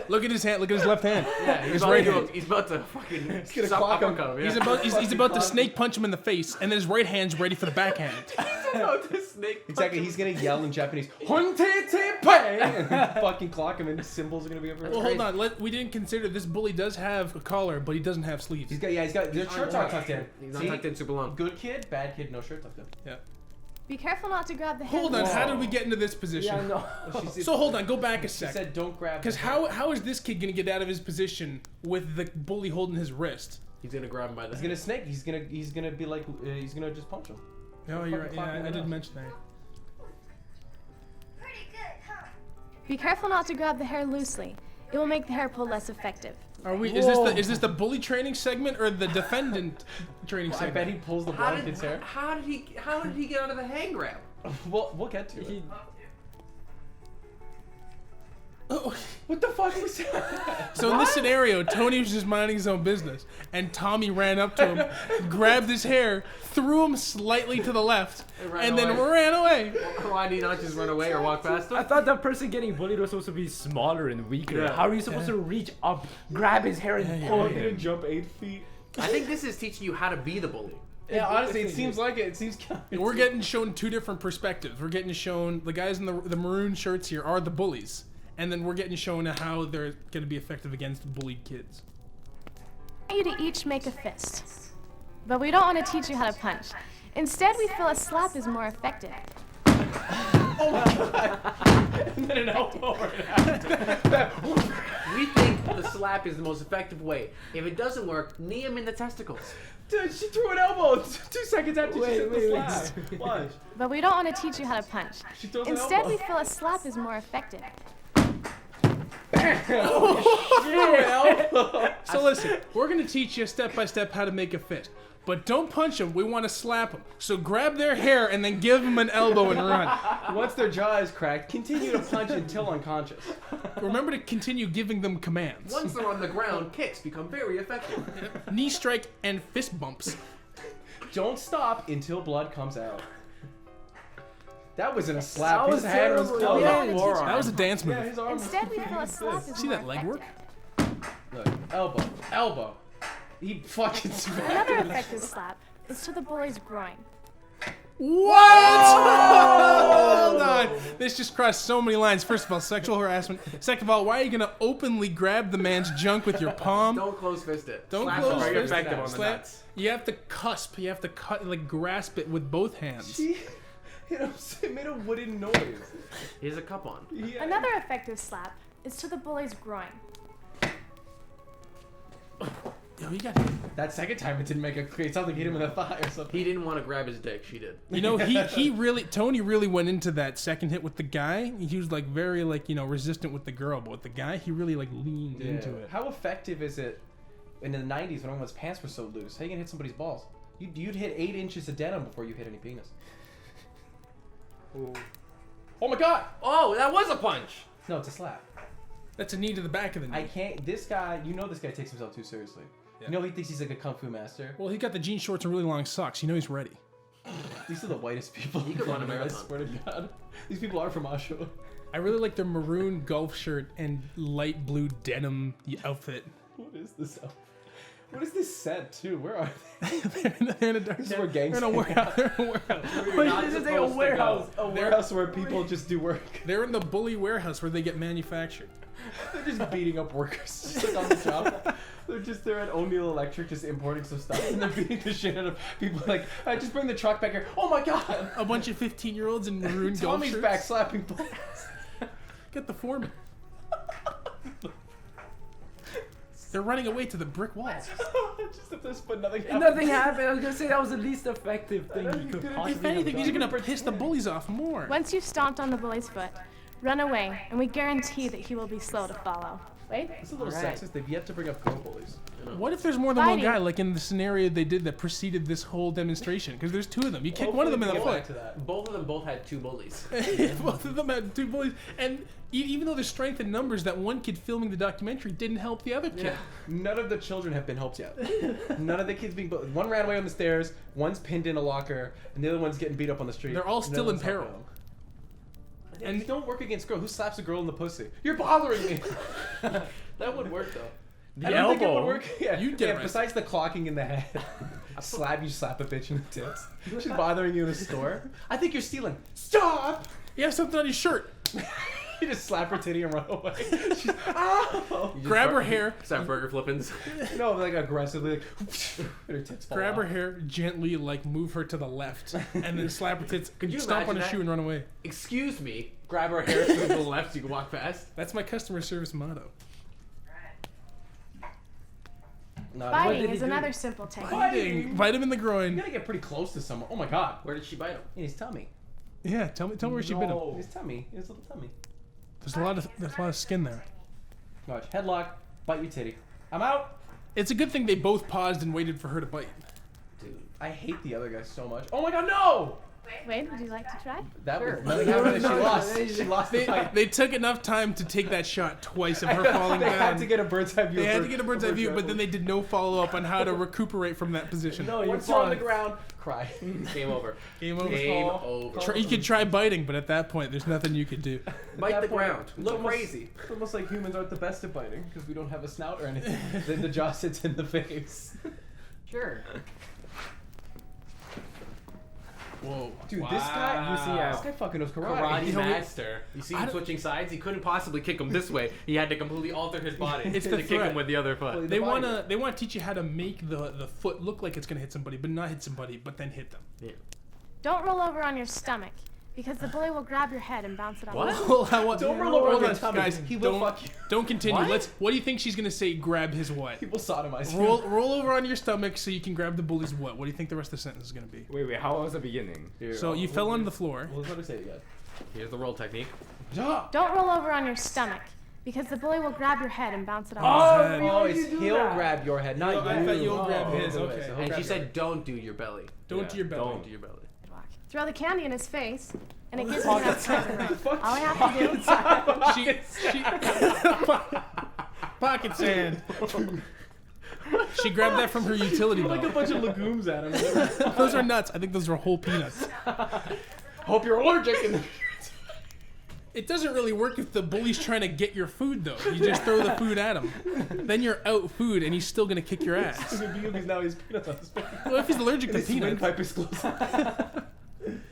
Look at his hand. Look at his left hand. Yeah, his right hand. He's about to fucking. He's gonna clock him. Yeah. He's about to snake punch him in the face, and then his right hand's ready for the backhand. Exactly. He's gonna yell in Japanese. And fucking clock him, and his symbols are gonna be over. Well, hold on. We didn't consider this bully does have a collar, but he doesn't have sleeves. He's got the shirts aren't tucked in. He's not tucked in super long. Good kid, bad kid, no shirt tucked in. Yeah. Be careful not to grab the head. Hold on. How did we get into this position? Yeah, no. So hold on. Go back a She second. said don't grab. Because how is this kid gonna get out of his position with the bully holding his wrist? He's gonna grab him by the. He's gonna snake. He's gonna be like he's gonna just punch him. No, you're right. Yeah, I did mention that. Be careful not to grab the hair loosely. It will make the hair pull less effective. Are we? Is this the bully training segment or the defendant training I segment? bet he pulls the blonde kid's hair. How did he get out of the hand grab? We'll get to it. Oh, What the fuck was that? so in this scenario, Tony was just minding his own business, and Tommy ran up to him, grabbed his hair, threw him slightly to the left, and then ran away. Why did he not just run away or walk past him? I thought that person getting bullied was supposed to be smaller and weaker. Yeah. How are you supposed to reach up, grab his hair, and pull He him? didn't jump 8 feet. I think this is teaching you how to be the bully. Yeah, honestly, it seems like it. It seems. We're getting shown two different perspectives. We're getting shown the guys in the maroon shirts here are the bullies. And then we're getting shown how they're going to be effective against bullied kids. I want you to each make a fist. But we don't want to teach you how to punch. Instead, we feel a slap is more effective. Oh my god! And then an elbow right after. We think the slap is the most effective way. If it doesn't work, knee him in the testicles. Dude, she threw an elbow 2 seconds after she took the slap. Watch. But we don't want to teach you how to punch. She throws an Instead, elbow. we feel a slap is more effective. So listen, we're going to teach you step by step how to make a fist. But don't punch them, we want to slap them. So grab their hair and then give them an elbow and run. Once their jaw is cracked, continue to punch until unconscious. Remember to continue giving them commands. Once they're on the ground, kicks become very effective. Knee strike and fist bumps. Don't stop until blood comes out. That wasn't a slap. That His was hand was terrible. closed. Yeah, the teacher- That was a dance move. Yeah, his arm Instead, we was feel a slap is See more that leg work? effective. Look, elbow. He fucking Another effective slap is to the bully's groin. What? Hold on. This just crossed so many lines. First of all, sexual harassment. Second of all, why are you gonna openly grab the man's junk with your palm? Don't close fist it. Don't Slaps close are very fist it. effective on the Slap. nuts. You have to cusp. You have to cut, like grasp it with both hands. She hit him. It made a wooden noise. He has a cup on. Yeah. Another effective slap is to the bully's groin. Yo, you got. That second time it didn't make a clear. It sounded like he hit him in the thigh or something. He didn't want to grab his dick. She did. You know, Tony really went into that second hit with the guy. He was like very resistant with the girl, but with the guy, he really like leaned into it. How effective is it in the 90s when everyone's pants were so loose? How you gonna hit somebody's balls? You'd hit 8 inches of denim before you hit any penis. Oh my god! Oh, that was a punch. No, it's a slap. That's a knee to the back of the knee. I can't. This guy, this guy takes himself too seriously. Yeah. You know he thinks he's like a kung fu master. Well, he got the jean shorts and really long socks. You know he's ready. These are the whitest people. You could run a I marathon. swear to God. These people are from Oshawa. I really like their maroon golf shirt and light blue denim outfit. What is this? What is this set too? Where are they? They're in a dark. This is where gangs. They're in a warehouse. They're in a warehouse. This is like a warehouse. A warehouse where people just do work. They're in the bully warehouse where they get manufactured. They're just beating up workers just like on the job. They're at O'Neill Electric just importing some stuff and they're beating the shit out of people like, I just bring the truck back here. Oh my God! A bunch of 15-year-olds in maroon golf Tommy's shirts. back slapping balls. Get the foreman. They're running away to the brick walls. Just at this, but nothing happened. Nothing happened. I was gonna say that was the least effective thing you could possibly If anything, have these are done. gonna piss the bullies off more. Once you've stomped on the bully's foot, run away, and we guarantee that he will be slow to follow. Wait. It's a little Alright. sexist. They've yet to bring up girl bullies. What if there's more than one Fighting. guy, like in the scenario they did that preceded this whole demonstration? Because there's two of them. You kick one of them in the foot. To that. Both of them both had 2 bullies. Both of them had 2 bullies. And even though there's strength in numbers, that one kid filming the documentary didn't help the other kid. Yeah. None of the children have been helped yet. None of the kids being one ran away on the stairs, one's pinned in a locker, and the other one's getting beat up on the street. They're all No still in one's helping peril. them. And don't work against girl. Who slaps a girl in the pussy? You're bothering me. That would work though. The I don't think it would elbow. work. Yeah, You'd get yeah, arrested. besides the clocking in the head. You slap a bitch in the tits. She's bothering you in a store. I think you're stealing. Stop! You have something on your shirt. You just slap her titty and run away. She's, oh! You just Grab her hair. Start burger flippings. No, like aggressively, like, and her tits fall Grab her off. hair, gently like move her to the left, and then slap her tits. Could you stomp on imagine a that? shoe and run away. Excuse me. Grab her hair to the left so you can walk past. That's my customer service motto. No, what Fighting did he is do? another simple technique. Fighting. Bite him in the You groin. gotta get pretty close to someone. Oh my God! Where did she bite him? In his tummy. Yeah, tell me where she bit him. In his tummy. In his little tummy. There's a lot of skin there. Watch. Headlock. Bite your titty. I'm out. It's a good thing they both paused and waited for her to bite. Dude, I hate the other guy so much. Oh my God, no! Wait, would you like to try? That was nothing happened. She lost. She lost the fight. They took enough time to take that shot twice of her falling They down. had to get a bird's eye view. They had to get a bird's eye view, but then they did no follow up on how to recuperate from that position. No, you're on the ground. Cry. Game over. Game over. Game over. You could try biting, but at that point, there's nothing you could do. Bite the ground. It's Look almost- crazy. It's almost like humans aren't the best at biting because we don't have a snout or anything. Then the jaw sits in the face. Sure. Whoa. Dude, this guy, Wow. this guy fucking knows karate. Karate You know, master. You see him switching sides? He couldn't possibly kick him this way. He had to completely alter his body It's to the kick threat. him with the other foot. They wanna teach you how to make the foot look like it's gonna hit somebody, but not hit somebody, but then hit them. Yeah. Don't roll over on your stomach, because the bully will grab your head and bounce it off. What? Don't roll over on your tummy. guys. He will don't, fuck you. Don't continue. What? What do you think she's gonna say? Grab his what? He will sodomize you. Roll over on your stomach so you can grab the bully's what? What do you think the rest of the sentence is gonna be? Wait, how was the beginning? So you fell on the floor. Well, let me say it again. Here's the roll technique. Ja! Don't roll over on your stomach, because the bully will grab your head and bounce it off. Oh, it's he'll grab your head, not you. I thought you'll grab his, So okay. he'll And grab she your- said, "Don't do your belly. Don't do your belly. Don't do your belly." Throw the candy in his face, and it gives me enough time to run. All I have to do Pocket sand. She grabbed that from her utility like a belt. bunch of legumes at him. Those are nuts. I think those are whole peanuts. Hope you're allergic. It doesn't really work if the bully's trying to get your food, though. You just throw the food at him. Then you're out food, and he's still gonna kick your ass. Now he's peanuts on his face. Well, if he's allergic to His peanuts. windpipe is closed.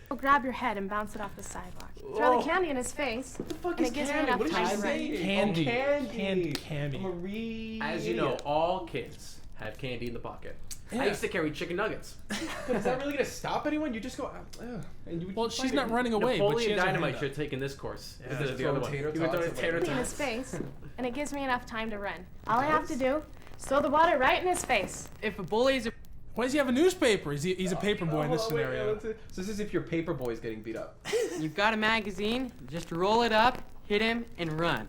He'll grab your head and bounce it off the sidewalk. Throw the candy in his face, and it gives me enough What did time she to say? run. Candy. Candy. Candy. Marie. As you know, all kids have candy in the pocket. I Yeah. used to carry chicken nuggets. But is that really gonna stop anyone? You just go. And you would Well, keep she's fighting. not running away, but she Napoleon has her Dynamite hand should up. have taken this course Yeah, instead of the throw other one. tater He would throw tots the tater In his tots. face, and it gives me enough time to run. All I have to do is throw the water right in his face. If a bully is Why does he have a newspaper? He's a paper boy in this Oh, wait, scenario. so this is if your paper boy is getting beat up. you've got a magazine, just roll it up, hit him, and run.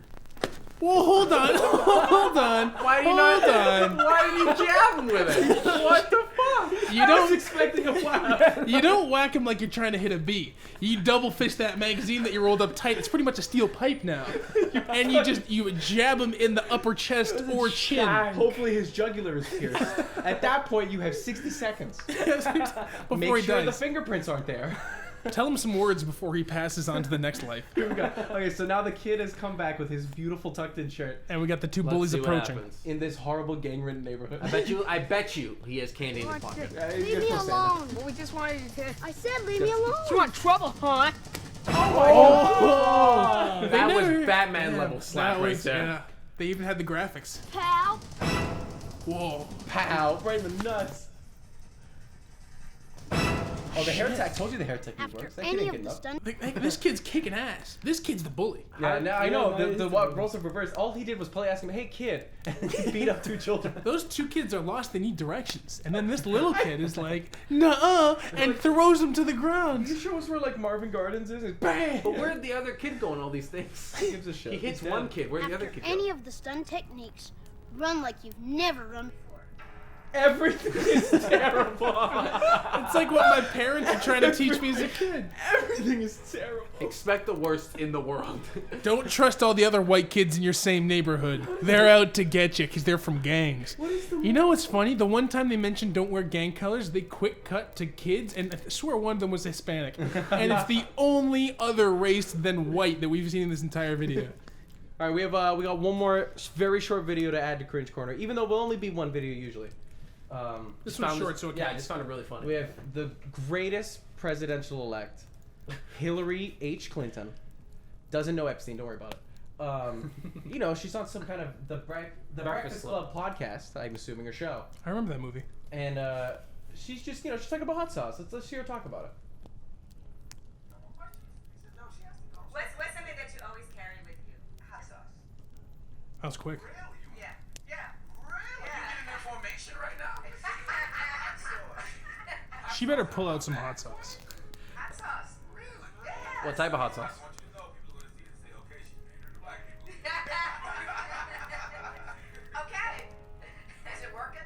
Whoa, hold on. Hold on. Why do you Hold not? on. Why did you jab him with it? What the fuck? You don't expecting a whack. You don't whack him like you're trying to hit a bee. You double fist that magazine that you rolled up tight. It's pretty much a steel pipe now. And you jab him in the upper chest or chin. Hopefully his jugular is pierced. At that point, you have 60 seconds. Before Make he sure dies. the fingerprints aren't there. Tell him some words before he passes on to the next life. Here we go. Okay, so now the kid has come back with his beautiful tucked-in shirt And we got the two Let's bullies see what approaching. happens. in this horrible gang-ridden neighborhood. I bet you he has candy in his pocket. Leave me alone. Well, we just wanted you to... I said leave me alone. You want trouble, huh? Oh! That was Batman level slap That right was, there. yeah. They even had the graphics. Pal. Whoa. Pow! Right in the nuts. Oh, the hair tech. Told you the hair tech After works. That kid any ain't of getting the up. stunt Like, this kid's kicking ass. This kid's the bully. Yeah, now I know. that is The the what bully. roles have reversed. All he did was play asking him, "Hey kid," and he beat up 2 children. Those 2 kids are lost. They need directions. And then this little kid is like, nuh-uh, and throws him to the ground. You sure where like Marvin Gardens is? It's bang! But where'd the other kid go in all these things? Who gives a shit? He hits He's one dead. kid. Where'd the other After kid go? any of the stunt techniques, run like you've never run before. Everything is terrible. It's like what my parents are trying to teach me as a kid. Everything is terrible. Expect the worst in the world. Don't trust all the other white kids in your same neighborhood. They're out to get you because they're from gangs. You know what's funny? The one time they mentioned don't wear gang colors, they quick cut to kids, and I swear one of them was Hispanic. And it's the only other race than white that we've seen in this entire video. All right, we got one more very short video to add to Cringe Corner, even though we'll only be one video usually. This one's short, so it Yeah, I counts. just found it really funny. We have the greatest presidential-elect, Hillary H. Clinton. Doesn't know Epstein. Don't worry about it. You know, she's on some kind of the Breakfast Club podcast, I'm assuming, or show. I remember that movie. And she's just, she's talking about hot sauce. Let's hear her talk about it. What's something that you always carry with you? Hot sauce. That was quick. Yeah. Yeah. Really? Yeah. You getting information right now? She better pull out some hot sauce. Hot sauce. Really? Yeah. What type of hot sauce? Okay. Is it working?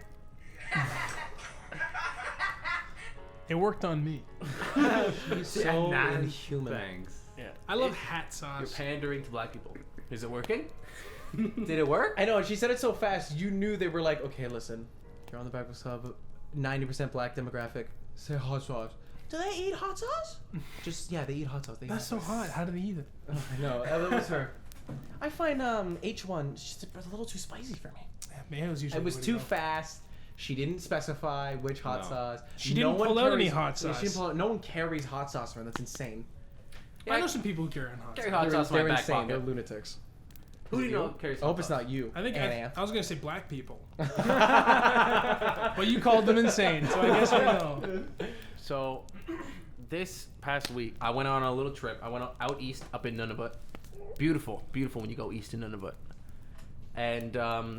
It worked on me. She's so Nah, inhuman. Thanks. Yeah. I love hat You're sauce. pandering to black people. Is it working? Did it work? I know, and she said it so fast, you knew they were like, okay, listen, you're on the Breakfast Club, 90% black demographic, say hot sauce. Do they eat hot sauce? Just, yeah, they eat hot sauce. They eat That's so hot sauce. hot. How do they eat it? Oh, I know, that was her. I find H1 just a little too spicy for me. Yeah, man, it was usually It was the way too to go. fast. She didn't specify which hot No. sauce. She didn't pull out any hot Yeah, she didn't sauce. pull out, no one carries hot sauce around. That's insane. Yeah, I know some people who carry on hot Carry sauce. hot sauce in my They're back insane. pocket. They're lunatics. Who do you know carries I hope hot it's sauce? not you. I think Anna. I was gonna say black people, but you called them insane, so I guess we know. So, this past week, I went on a little trip. I went out east, up in Nunavut. Beautiful, beautiful when you go east in Nunavut. And I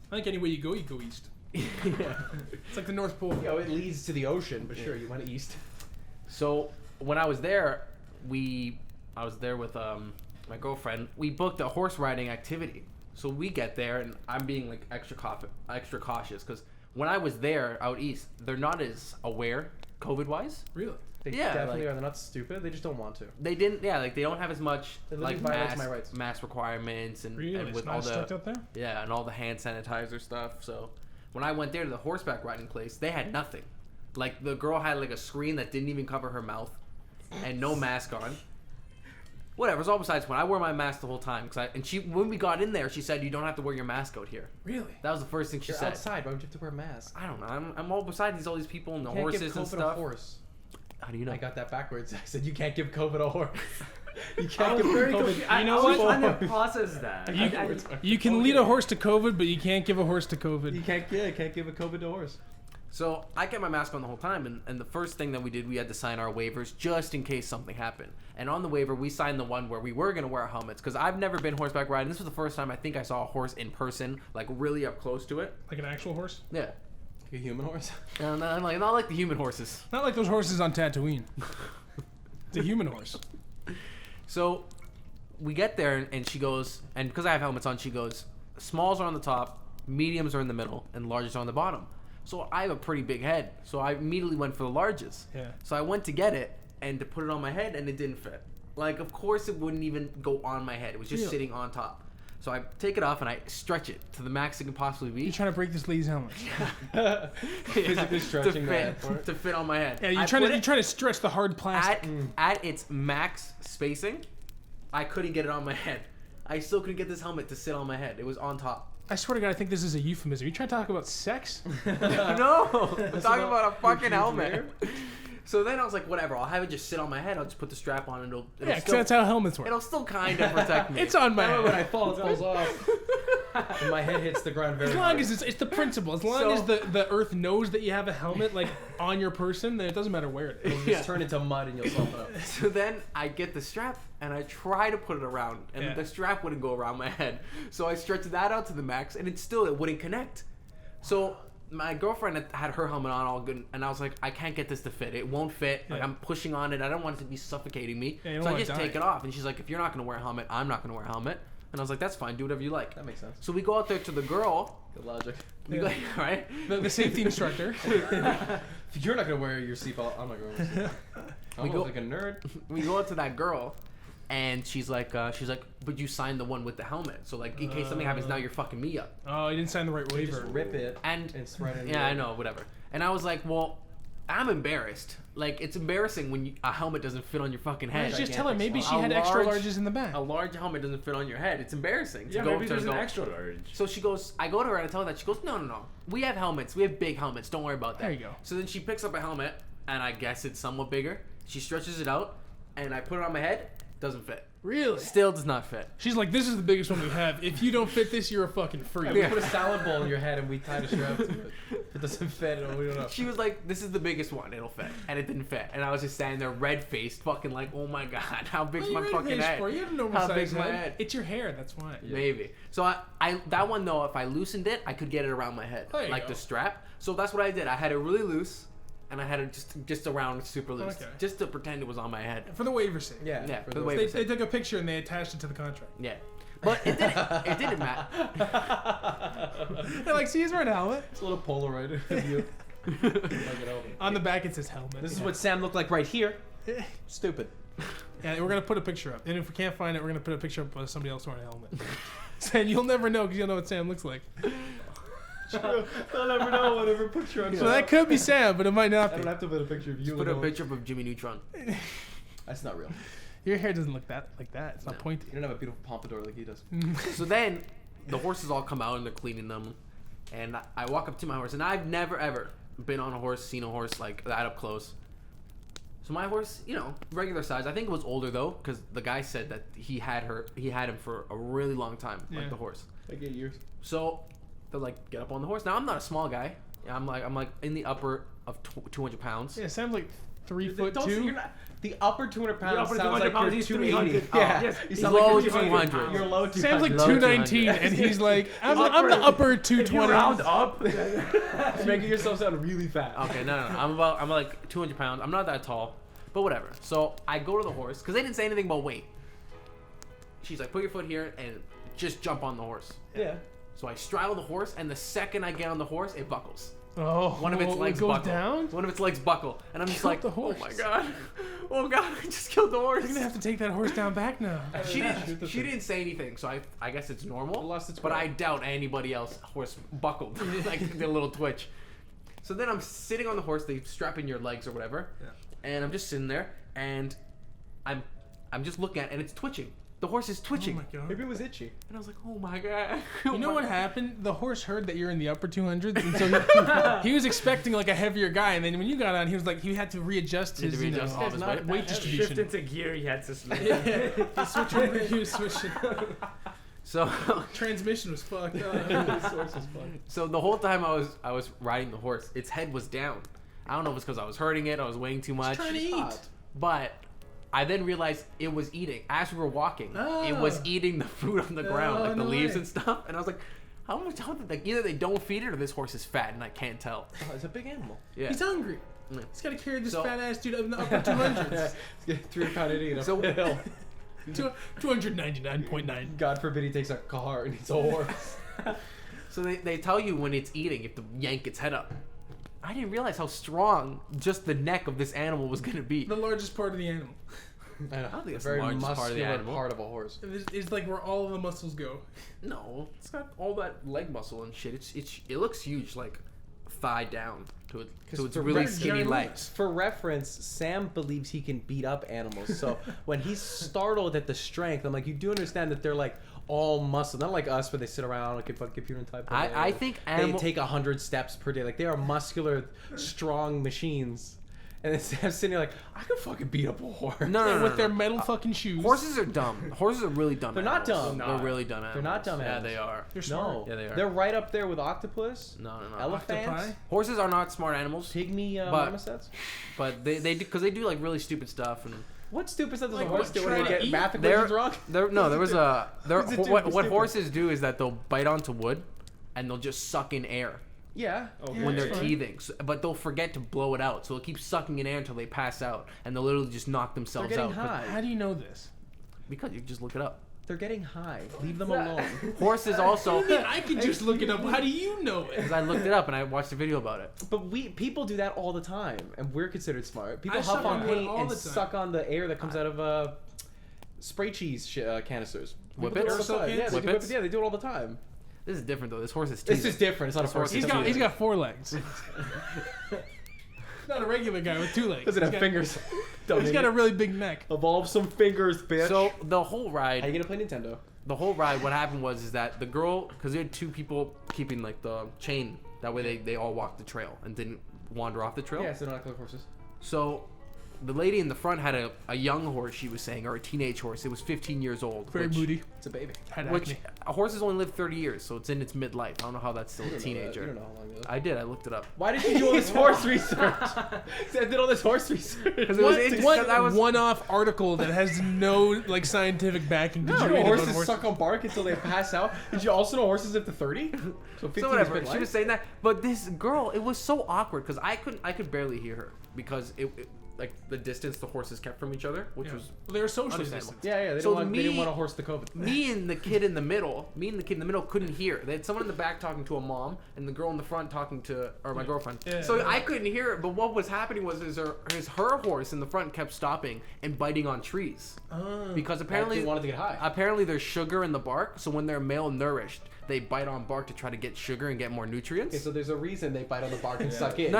think anywhere you go east. yeah. It's like the North Pole. You know, it leads to the ocean, but sure, you went east. So when I was there, I was there with my girlfriend. We booked a horse riding activity. So we get there, and I'm being like extra cautious because when I was there out east, they're not as aware COVID-wise. Really? They Yeah, definitely like- are. They're not stupid. They just don't want to. They didn't, yeah, like they don't have as much It like literally violates my rights. mask requirements and, Really? and It's with not all as strict the out there? yeah and all the hand sanitizer stuff. So when I went there to the horseback riding place, they had nothing. Like the girl had like a screen that didn't even cover her mouth and no mask on. Whatever, it's all besides the point. I wore my mask the whole time when we got in there, she said you don't have to wear your mask out here. Really? That was the first thing she You're said. outside. Why would you have to wear a mask? I don't know. I'm all beside all these people and the You can't give horses COVID and stuff. a horse. How do you know? I got that backwards. I said you can't give COVID a horse. You can't give very COVID. confused. I You know was what? trying to process that. You can lead a horse to COVID, but you can't give a horse to COVID. You can't give a COVID to a horse. So I kept my mask on the whole time, and the first thing that we did, we had to sign our waivers just in case something happened. And on the waiver, we signed the one where we were going to wear our helmets because I've never been horseback riding. This was the first time I think I saw a horse in person, like really up close to it. Like an actual horse? Yeah. A human horse? And I'm like, not like the human horses. Not like those horses on Tatooine. It's a human horse. So we get there, and she goes, and because I have helmets on, she goes, smalls are on the top, mediums are in the middle, and larges are on the bottom. So I have a pretty big head. So I immediately went for the largest. Yeah. So I went to get it and to put it on my head, and it didn't fit. Like, of course it wouldn't even go on my head. It was just Really? sitting on top. So I take it off and I stretch it to the max it can possibly be. You're trying to break this lady's helmet. Physically stretching that part. to fit on my head. Yeah, I you're put trying it to stretch the hard plastic. at its max spacing. I couldn't get it on my head. I still couldn't get this helmet to sit on my head. It was on top. I swear to God, I think this is a euphemism. You trying to talk about sex? No, I'm talking about a fucking helmet. So then I was like, whatever, I'll have it just sit on my head. I'll just put the strap on and it'll Yeah, because still, that's how helmets work. it'll still kind of protect me. It's on my That way head. when I fall, it falls off. And my head hits the ground very As long hard. as it's the principle. As long as the earth knows that you have a helmet like on your person, then it doesn't matter where it is. It'll just turn into mud and you'll soften up. So then I get the strap and I try to put it around, and Yeah. the strap wouldn't go around my head. So I stretched that out to the max, and it wouldn't connect. So my girlfriend had her helmet on all good, and I was like, I can't get this to fit. It won't fit. Like, Yeah. I'm pushing on it. I don't want it to be suffocating me. Yeah, you don't So I wanna just die. take it off, and she's like, if you're not gonna wear a helmet, I'm not gonna wear a helmet. And I was like, that's fine. Do whatever you like. That makes sense. So we go out there to the girl. Good logic. We go, right? The safety instructor. If you're not gonna wear your seatbelt, I'm not gonna wear my seatbelt. I'm We go- like a nerd. We go up to that girl, and she's like, but you signed the one with the helmet. So like, in case something happens, now you're fucking me up. Oh, you didn't sign the right You just waiver. rip it And spread it. yeah, I know, whatever. And I was like, well, I'm embarrassed. Like, it's embarrassing when a helmet doesn't fit on your fucking head. Just tell her maybe she A had extra large- larges in the back. A large helmet doesn't fit on your head. It's embarrassing. Yeah, to go maybe up to her there's and an go- extra large. So she goes, I go to her and I tell her that. She goes, no. We have helmets. We have big helmets. Don't worry about that. There you go. So then she picks up a helmet, and I guess it's somewhat bigger. She stretches it out, and I put it on my head. Doesn't fit. Really? Still does not fit. She's like, this is the biggest one we have. If you don't fit this, you're a fucking freak. We put a salad bowl in your head and we tied a strap to it. If it doesn't fit, we don't know. She was like, this is the biggest one. It'll fit. And it didn't fit. And I was just standing there red-faced, fucking like, oh my God, how big's What my are you fucking red-faced head? for? You have a normal How size big's my head. head? It's your hair, that's why. Maybe. So I that one though, if I loosened it, I could get it around my head, There you like go. the strap. So that's what I did. I had it really loose, and I had it just around super loose, Okay. just to pretend it was on my head. For the waiver's sake. Yeah. Yeah, for the They, waiver's they sake. took a picture and they attached it to the contract. Yeah, but it didn't. It didn't matter. They're like, see, he's wearing a helmet. It's a little Polaroid of you. Like it over. On the back, it says helmet. This is what Sam looked like right here. Stupid. Yeah, we're going to put a picture up. And if we can't find it, we're going to put a picture up of somebody else wearing a helmet. And you'll never know because you'll know what Sam looks like. I'll never know whatever picture I'm So that could be Sam, but it might not I be. don't have to put a picture of you. Put a alone. picture of Jimmy Neutron. That's not real. Your hair doesn't look like that. It's not pointy. You don't have a beautiful pompadour like he does. So then the horses all come out and they're cleaning them, and I walk up to my horse, and I've never ever been on a horse, seen a horse like that up close. So my horse, regular size. I think it was older though, because the guy said that he had him for a really long time, Yeah. like the horse. Like 8 years. So they're like, get up on the horse. Now I'm not a small guy. I'm like in the upper of 200 pounds. Yeah, Sam's like 3 foot Don't say 2. you're not, the upper 200 pounds upper sounds 200 like pounds, you're he's 280. 300. Yeah. Yes, You he's sound low like you're 200. You're low 200. Sam's like Low 219, 200. and he's like, I'm the upper 220. Round up. You're making yourself sound really fat. Okay, no. I'm like 200 pounds. I'm not that tall, but whatever. So I go to the horse because they didn't say anything about weight. She's like, put your foot here and just jump on the horse. Yeah. So I straddle the horse, and the second I get on the horse, it buckles. Oh, One of its legs goes buckle. down? One of its legs buckle, and I'm just Killed like, the horse. oh my god, oh god, I just killed the horse. You're going to have to take that horse down back now. She didn't say anything, so I guess it's normal. It lost its but way. I doubt anybody else horse buckled, like the little twitch. So then I'm sitting on the horse. They strap in your legs or whatever, and I'm just sitting there, and I'm just looking at it, and it's twitching. The horse is twitching. Oh my god. Maybe it was itchy. And I was like, oh my god. You know what happened? The horse heard that you're in the upper 200s, and so he was expecting like a heavier guy, and then when you got on, he was like, he had to readjust He had his, to readjust all of his weight. weight distribution. Shift into gear, he had to slip. He switched over, he was switching. So Transmission was fucked up. The source was fun. So the whole time I was riding the horse, its head was down. I don't know if it's because I was hurting it, I was weighing too much. Trying to eat. But I then realized it was eating. As we were walking, it was eating the fruit on the ground, like the no leaves way. and stuff. And I was like, like either they don't feed it or this horse is fat and I can't tell. Oh, it's a big animal. Yeah. He's hungry. Yeah. He's got to carry this So- fat ass dude up in the upper 200s. It's getting 3-pound idiot up So- the hill. 299.9. God forbid he takes a car and eats a horse. So they tell you when it's eating, you have to yank its head up. I didn't realize how strong just the neck of this animal was gonna be. The largest part of the animal. I don't think it's very the largest muscular part of the animal. part of a horse. It's like where all of the muscles go. No, it's got all that leg muscle and shit. It looks huge, like thigh down to its really skinny legs. For reference, Sam believes he can beat up animals. So when he's startled at the strength, I'm like, you do understand that they're like all muscle, not like us where they sit around like a computer type. I think they take 100 steps per day. Like they are muscular, strong machines. And then Sam's sitting there like, I could fucking beat up a horse. No, with their metal fucking shoes. Horses are dumb. Horses are really dumb. They're not animals. dumb. They're really dumb animals. They're not dumb animals. Yeah, they are. They're smart. No. Yeah, they are. They're right up there with octopus. No. Elephants. Octopi? Horses are not smart animals. Pygmy but marmosets. But they do because they do like really stupid stuff and. What stupid stuff does Like a horse what, do when try they to get eat? math equations wrong? What stupid. horses do is that they'll bite onto wood, and they'll just suck in air Yeah. when they're that's fine. teething. But they'll forget to blow it out, so they'll keep sucking in air until they pass out, and they'll literally just knock They're themselves getting out. high. How do you know this? Because you just look it up. They're getting high. Leave them alone. Horses also. I can just look it up. How do you know it? Because I looked it up and I watched a video about it. But people do that all the time, and we're considered smart. People I huff suck on on wood paint all and the time. suck on the air that comes out of spray cheese canisters. People do it all the Whippets? time. Yeah, they do Whippets? whippets. Yeah, they do it all the time. This is different though. This horse is This teething. is different. It's not a horse. He's got 4 legs. Not a regular guy with 2 legs. Doesn't have fingers. He's got a really big neck. Evolve some fingers, bitch. So the whole ride. How you gonna play Nintendo? The whole ride, what happened was that the girl, because there had 2 people keeping like the chain, that way they all walked the trail and didn't wander off the trail. Yeah, so they're not like horses. So the lady in the front had a young horse, she was saying, or a teenage horse. It was 15 years old. Very moody. It's a baby. Had Which acne. horses only live 30 years, so it's in its midlife. I don't know how that's still You a don't know that. teenager. You don't know how long you live. I did. I looked it up. Why did you do all this horse research? I did all this horse research. What one-off article that has no like scientific backing? Did you read about horses horses? suck on bark until they pass out. Did you also know horses live to 30? So 15 So whatever. is She was saying that, but this girl, it was so awkward because I could barely hear her because it like the distance the horses kept from each other, which was Well, they were social understandable. distance. Yeah, they, So they didn't want to horse the COVID. Me and the kid in the middle, couldn't hear. They had someone in the back talking to a mom, and the girl in the front talking to my girlfriend. Yeah, So yeah. I couldn't hear it. But what was happening was her horse in the front kept stopping and biting on trees because apparently They wanted to get high. Apparently there's sugar in the bark, so when they're malnourished, they bite on bark to try to get sugar and get more nutrients. Okay, so there's a reason they bite on the bark and suck in. No.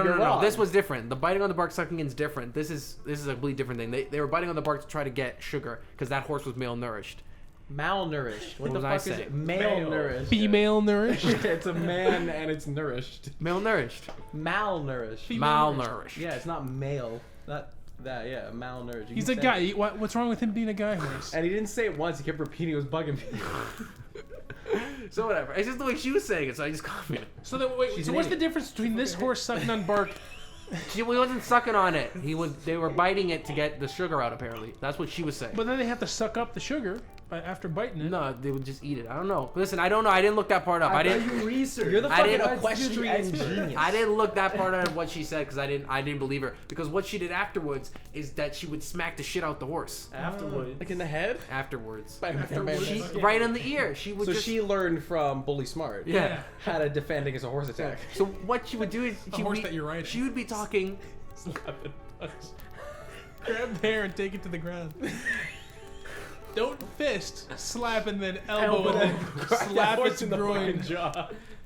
You're wrong. This was different. The biting on the bark sucking in is different. This is a completely different thing. They were biting on the bark to try to get sugar because that horse was malnourished. Malnourished. What the was I fuck is saying? it? Malnourished. Female nourished. It's a man and it's nourished. Malnourished. Malnourished. Malnourished. Yeah, it's not male. Not that. Yeah, malnourished. You He's can a say guy. it. What's wrong with him being a guy horse? And he didn't say it once. He kept repeating. It was bugging me. So whatever. It's just the way she was saying it, so I just copied it. So wait. She's So an what's the idiot. difference between this horse sucking on bark? He wasn't sucking on it. They were biting it to get the sugar out. Apparently, that's what she was saying. But then they have to suck up the sugar after biting it. No, they would just eat it. I don't know. Listen, I don't know. I didn't look that part up. I didn't. You're the I fucking didn't- equestrian genius. I didn't look that part out of what she said because I didn't believe her. Because what she did afterwards is that she would smack the shit out the horse. Afterwards. Like in the head? Afterwards. Afterwards. She, right on the ear. She would So just. she learned from Bully Smart. Yeah. How to defend against a horse attack. So what she would do is The horse that you're riding. she would be talking. Grab the hair and take it to the ground. Don't fist, slap, and then elbow, and then slap its groin.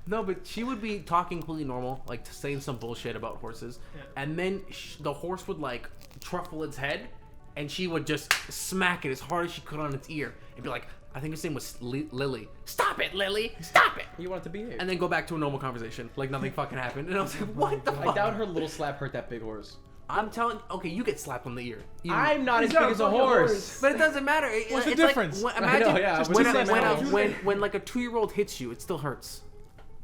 No, but she would be talking completely normal, like saying some bullshit about horses, and then the horse would like truffle its head, and she would just smack it as hard as she could on its ear, and be like, I think his name was Lily. Stop it, Lily! Stop it! You want it to behave. And then go back to a normal conversation, like nothing fucking happened. And I was like, what the I fuck? doubt her little slap hurt that big horse. I'm telling. Okay, you get slapped on the ear. I'm not as big as a horse. But it doesn't matter. What's the It's difference? Like, I imagine know, yeah, when, just two cents when like a 2-year-old hits you, it still hurts.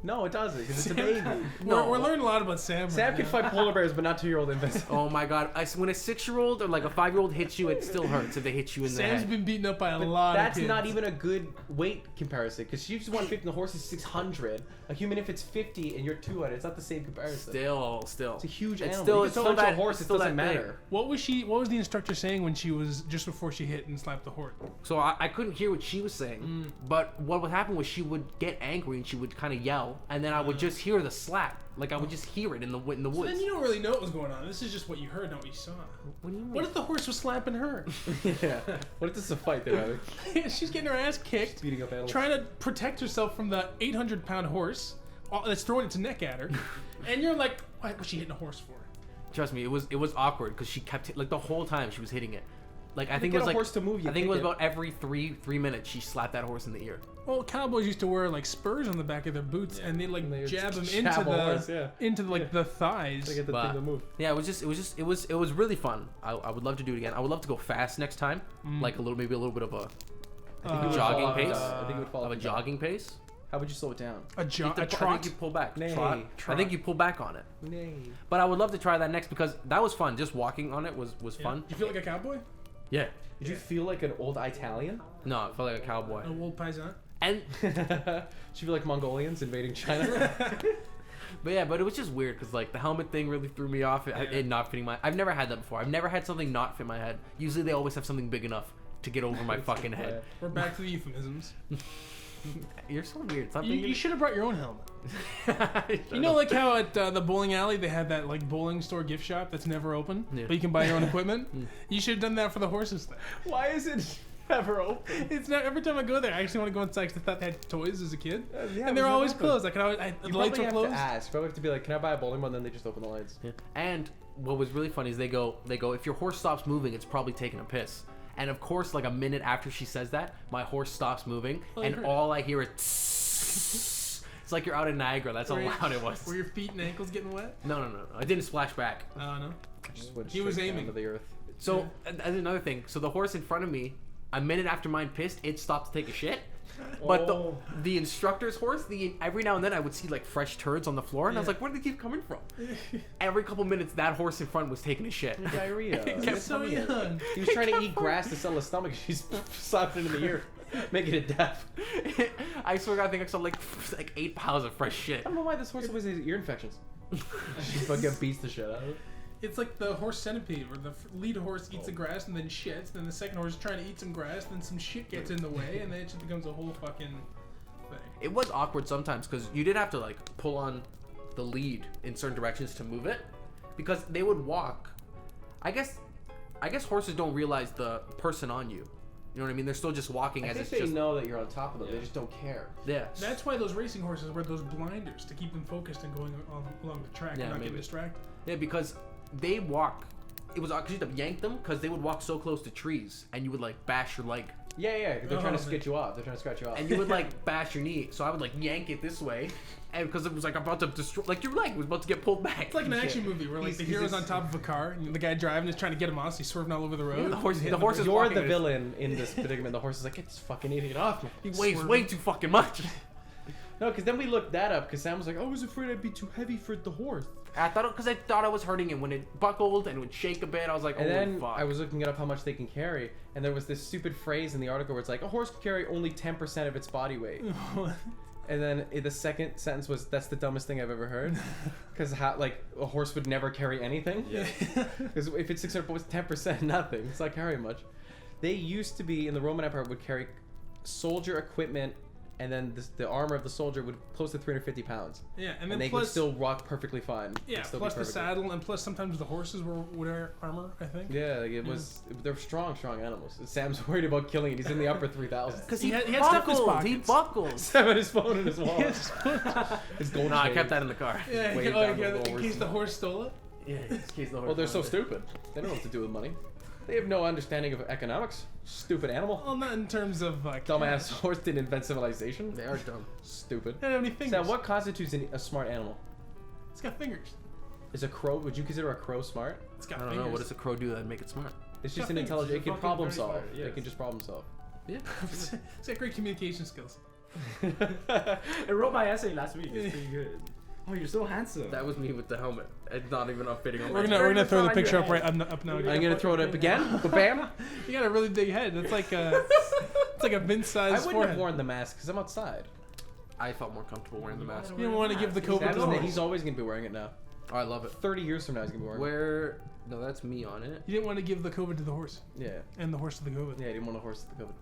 No, it doesn't, because it's a baby. No. We're learning a lot about Sam. Sam right can now. fight polar bears, but not 2-year-old infants. Oh my god! When a 6-year-old or like a 5-year-old hits you, it still hurts if they hit you in the Sam's head. been beaten up by a lot That's of kids. not even a good weight comparison, because she's 150 and the horse is 600. A human infant's 50 and you're 200. It's not the same comparison. Still. It's a huge It's animal. still- You it's can still punch a that- horse, it's it still doesn't that big. matter. What was the instructor saying when she was just before she hit and slapped the horse? So I couldn't hear what she was saying, but what would happen was she would get angry and she would kind of yell, know, and then I would just hear the slap. Like I would just hear it in the So woods. then you don't really know what was going on. This is just what you heard, not what you saw. What do you mean? What if the horse was slapping her? Yeah. What if this is a fight they're having? She's getting her ass kicked, Beating up animals. trying to protect herself from the 800-pound horse that's throwing its neck at her, and you're like, "What was she hitting a horse for?" Trust me, it was awkward because she kept like the whole time she was hitting it. Like I think get it was a like horse to move, you I think it was kick it. about every three minutes she slapped that horse in the ear. Well, cowboys used to wear like spurs on the back of their boots, and they like they jab them jab into a the horse, yeah. like the thighs. To get the But- thing to move. Yeah, it was really fun. I would love to do it again. I would love to go fast next time, like maybe a little bit of a I think it would jogging fall off, pace. I think it would fall of a off. jogging pace. How would you slow it down? A I trot. think you pull back. Nay. Trot. Trot. I think you pull back on it. Nay. But I would love to try that next because that was fun. Just walking on it was Yeah. fun. Do you feel like a cowboy? Yeah. Did you feel like an old Italian? No, I felt like a cowboy. A old paisan? And Did you feel like Mongolians invading China? but it was just weird because like the helmet thing really threw me off. It not fitting my. I've never had that before. I've never had something not fit my head. Usually they always have something big enough to get over my fucking head. We're back to the euphemisms. You're so weird. Stop You thinking- should have brought your own helmet. You know, like how at the bowling alley they had that like bowling store gift shop that's never open, Yeah. but you can buy your own equipment. You should have done that for the horses thing. Why is it never open? It's not every time I go there. I actually want to go inside because I thought they had toys as a kid, Yeah, it and was they're never always open. closed. The You lights probably are have closed. to ask. You probably have to be like, can I buy a bowling ball? And then they just open the lights. Yeah. And what was really funny is they go, if your horse stops moving, it's probably taking a piss. And of course, like a minute after she says that, my horse stops moving, and all I hear is tss. It's like you're out in Niagara. That's how loud it was. Were your feet and ankles getting wet? No. I didn't splash back. Oh no. Just went He was straight down aiming. to the earth. So, as another thing, so the horse in front of me, a minute after mine pissed, it stopped to take a shit. But the instructor's horse, every now and then I would see like fresh turds on the floor, and I was like, where do they keep coming from? Every couple minutes, that horse in front was taking a shit. Diarrhea. You're so young. He was trying to eat grass to sell his stomach. She's slapped it in the ear, making it deaf. I swear, I think I saw like 8 piles of fresh shit. I don't know why this horse always has ear infections. She fucking beats the shit out of it. It's like the horse centipede, where the lead horse eats the grass and then shits, then the second horse is trying to eat some grass, then some shit gets in the way, and then it just becomes a whole fucking thing. It was awkward sometimes because you did have to like pull on the lead in certain directions to move it, because they would walk. I guess horses don't realize the person on you. You know what I mean? They're still just walking I as think it's they just. know that you're on top of them. They just don't care. Yeah. That's why those racing horses wear those blinders to keep them focused and going along the track Yeah, and not maybe. getting distracted. Yeah, because they walk. It was because you had to yank them because they would walk so close to trees and you would like bash your leg. Yeah. They're trying Oh, to skit you off. They're trying to scratch you off. And you would like bash your knee, so I would like yank it this way, and because it was like about to destroy, like your leg was about to get pulled back. It's like an action movie where like the hero's on top of a car and the guy driving is trying to get him off, so he's swerving all over the road. The horse You're is the walking villain in this predicament. The horse is like, get this fucking idiot off me. He weighs way too fucking much. No, because then we looked that up because Sam was like, I was afraid I'd be too heavy for the horse. I thought because I thought I was hurting it when it buckled and it would shake a bit. I was like, oh And then fuck. I was looking it up how much they can carry, and there was this stupid phrase in the article where it's like, a horse can carry only 10% of its body weight. And then the second sentence was, that's the dumbest thing I've ever heard. Because like a horse would never carry anything. Yeah. Because if it's 600 pounds, 10%, nothing. It's not carrying much. They used to be, in the Roman Empire, would carry soldier equipment, and then the armor of the soldier would close to 350 pounds. Yeah, and then they plus would still rock perfectly fine. yeah, They'd still plus be the perfectly- saddle, and plus sometimes the horses would wear armor. I think. Yeah, like it was. They're strong animals. Sam's worried about killing it. He's in the upper 3,000. Because he had stuff in his buckled. He pockets. buckled. Sam had his phone in his wallet. His gold No, I chain. kept that in the car. Yeah, Way in down the case horse. the horse stole it. Yeah, in case the horse. Well, they're so found it. stupid. They don't know what to do with money. They have no understanding of economics. Stupid animal. Well, not in terms of like. Dumbass horse didn't invent civilization. They are dumb. Stupid. They don't have any fingers. Sam, what constitutes a smart animal? It's got fingers. Is a crow? Would you consider a crow smart? It's got I don't fingers. know. What does a crow do that'd make it smart? It's got just an fingers. intelligent. It It's can fucking problem very solve. smart, It yes. can just problem solve. Yeah. It's got great communication skills. I wrote my essay last week. It's pretty good. Oh, you're so handsome. That was me with the helmet. It's not even unfitting on We're my gonna throw the behind picture your up right head. up now. I'm gonna throw it up again. Bam! You got a really big head. It's like a Vince-sized I wouldn't forehead. have worn the mask because I'm outside. I felt more comfortable wearing the mask. You don't want to give the COVID to the Sam's, horse. he's always gonna be wearing it now. Oh, I love it. 30 years from now, he's gonna be wearing it. Where? No, that's me on it. You didn't want to give the COVID to the horse, Yeah. and the horse to the COVID. Yeah, he didn't want a horse to the COVID.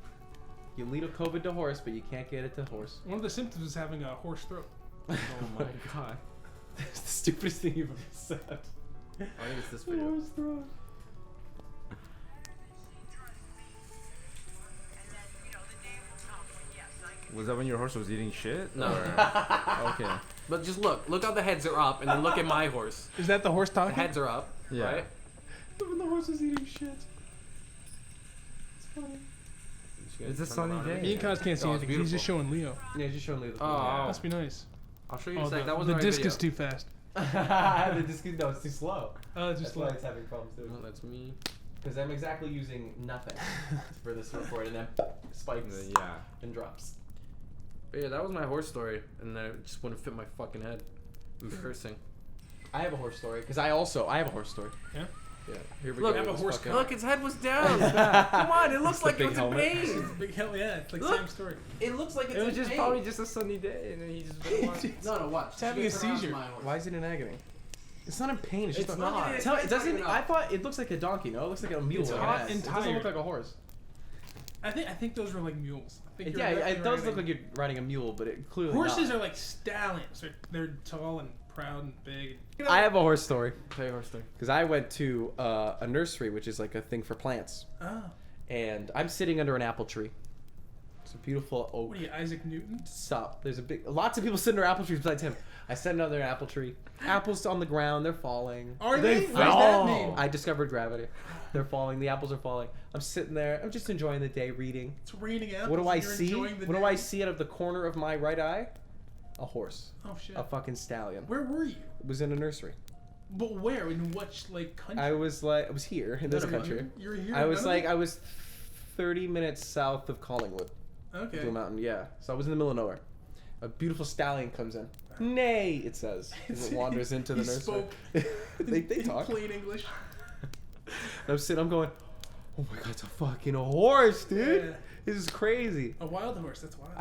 You lead a COVID to horse, but you can't get it to horse. One of the symptoms is having a horse throat. Oh my god. That's the stupidest thing you've ever said. I think it's this video. Was that when your horse was eating shit? No. Okay. But just look how the heads are up, and then look at my horse. Is that the horse The talking? heads are up, Yeah. right? When the horse is eating shit. It's funny. It's a sunny day. Me and Kaz can't see Oh, it's anything. He's just showing Leo. Yeah, just showing Leo. Oh. Must be nice. I'll show you Oh, a sec. That the wasn't the right disc video. is too fast. The disc is, no, it's too slow. Oh, it's That's just why like it's having problems too. No, that's me. Because I'm exactly using nothing for this report, and then spikes Yeah. and drops. But yeah, that was my horse story, and then it just wouldn't fit my fucking head. Embarrassing. I have a horse story because I have a horse story. Yeah. Yeah. Here we Look, go. I have a Let's horse. fucking- Look, its head was down. Come on, it looks the like it big was helmet. in pain. Big hell yeah, it's like Look. same story. It looks like it's It was in just pain. probably just a sunny day, and then he just didn't want. No, watch. It's having a seizure. Why is it in agony? It's not in pain. It's just It's a- not. Tell, it It's doesn't. not. I thought it looks like a donkey. No, it looks like a mule. It's or an hot ass. and It doesn't look tired. like a horse. I think those were like mules. I think Yeah, you're it does look riding- like you're riding a mule, but it clearly Horses not. are like stallions. They're tall and proud and big. I have a horse story Tell your horse story. because I went to a nursery, which is like a thing for plants, Oh, and I'm sitting under an apple tree. It's a beautiful oak. what are you, Isaac Newton? Stop. There's lots of people sitting under apple trees besides him. I sat under an apple tree. Apples on the ground. They're falling. Are they? What does fell. that mean? I discovered gravity. They're falling. The apples are falling. I'm sitting there. I'm just enjoying the day, reading. It's raining apples. What do I You're see? enjoying the What do day. I see out of the corner of my right eye? A horse. Oh shit. A fucking stallion. Where were you? It was in a nursery. But where? In what like country? I was here in this country. You're here. I in was Nunavut? I was 30 minutes south of Collingwood. Okay. Blue Mountain, yeah. So I was in the middle of nowhere. A beautiful stallion comes in. Nay, it says, as it wanders into the He nursery. spoke they in talk. plain English. I'm going, oh my god, it's a fucking horse, dude. Yeah. This is crazy. A wild horse. That's wild.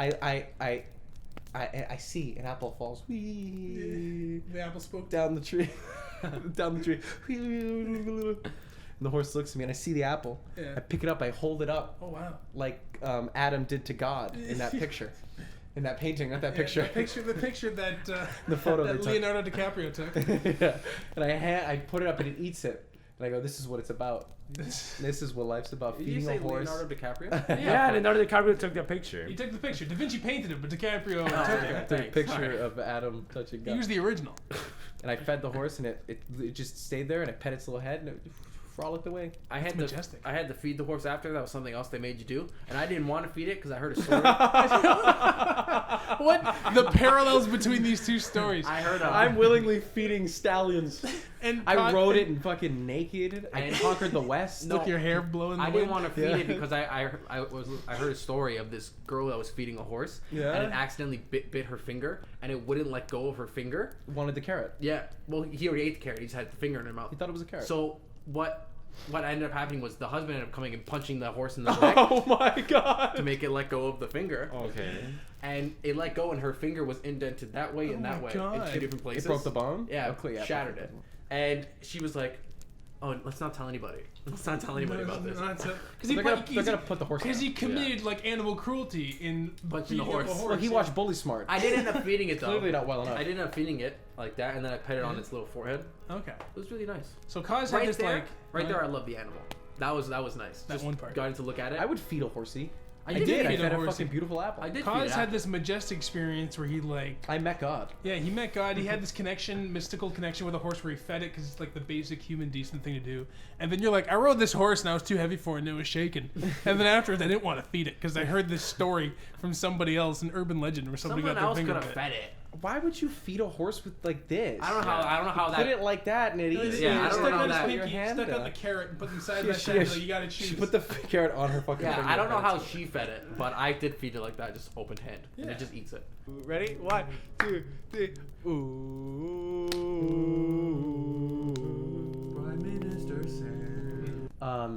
I see an apple falls whee, The apple spoke. down the tree. Down the tree. And the horse looks at me and I see the apple. Yeah. I pick it up, I hold it up Oh wow. like Adam did to God in that picture. In that painting, not that Yeah, picture. the picture that The photo that they took. Leonardo DiCaprio took. Yeah. And I put it up and it eats it. And I go, this is what it's about. This is what life's about. Did you Feeding say a horse. Leonardo DiCaprio? Yeah, Leonardo DiCaprio took the picture. He took the picture. Da Vinci painted it, but DiCaprio Oh, took okay. it. Took a Thanks. picture Sorry. of Adam touching He God. used the original. And I fed the horse and it just stayed there and I pet its little head and it frolicked away. I had It's to majestic. I had to feed the horse after. That was something else they made you do, and I didn't want to feed it because I heard a story. What the parallels between these two stories? I heard. I'm willingly feeding stallions. And I rode it and fucking naked. I And- conquered the West. No. with your hair blowing. The I didn't wind. want to feed Yeah. it because I heard a story of this girl that was feeding a horse, Yeah. and it accidentally bit her finger, and it wouldn't let go of her finger. Wanted the carrot. Yeah, well, he already ate the carrot. He just had the finger in her mouth. He thought it was a carrot. So what ended up happening was the husband ended up coming and punching the horse in the neck Oh my god. to make it let go of the finger, Okay. and it let go, and her finger was indented that way and Oh that my way God. in two different places. It broke the bone? Yeah, Okay, yeah, shattered broke it. the bone. And she was like, "Oh, let's not tell anybody. Let's not tell anybody about this." Because They're gonna put the horse Because down. he committed like animal cruelty in Punching the beating up a horse. Well, he yeah. watched Bully Smart. I didn't end up feeding it though. Clearly not well enough. I didn't end up feeding it like that, and then I pet it on its little forehead. Okay. It was really nice. So Kaz had Right this there, like right there, I love the animal. That was nice. That Just one part. Got to look at it. I would feed a horsey. I I did did. I feed a fed a horsey. fucking beautiful apple. I did. Kaz feed had it. this majestic experience where he like I met God. yeah he met God. He had this connection, mystical connection with a horse where he fed it because it's like the basic human decent thing to do. And then you're like, I rode this horse and I was too heavy for it and it was shaking. And then afterwards I didn't want to feed it because I heard this story from somebody else, an urban legend where somebody Someone got their else finger could have bit. fed it. Why would you feed a horse with like this? I don't know how Put that. it like that and it eats. Yeah, you I just don't know stuck how it- that- put your Pinky, hand stuck out down. the carrot and put them side Yeah, by she- side. yeah, Like, you gotta choose. She put the carrot on her fucking finger. Yeah, I don't know and how it's- she fed it, but I did feed it like that, just open hand, and Yeah. it just eats it. Ready? 1, 2, 3. Ooh. Prime Minister said.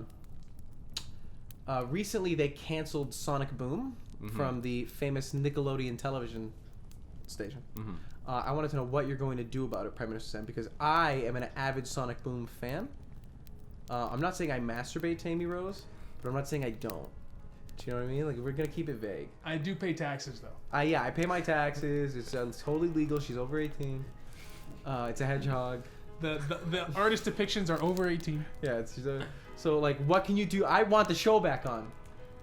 Recently they canceled Sonic Boom from the famous Nickelodeon television station. I wanted to know what you're going to do about it, Prime Minister Sam, because I am an avid Sonic Boom fan. I'm not saying I masturbate to Amy Rose, but I'm not saying I don't. Do you know what I mean? Like, we're gonna keep it vague. I do pay taxes though. Yeah, I pay my taxes. It's totally legal. She's over 18. It's a hedgehog. The artist depictions are over 18. Yeah, so like, what can you do? I want the show back on.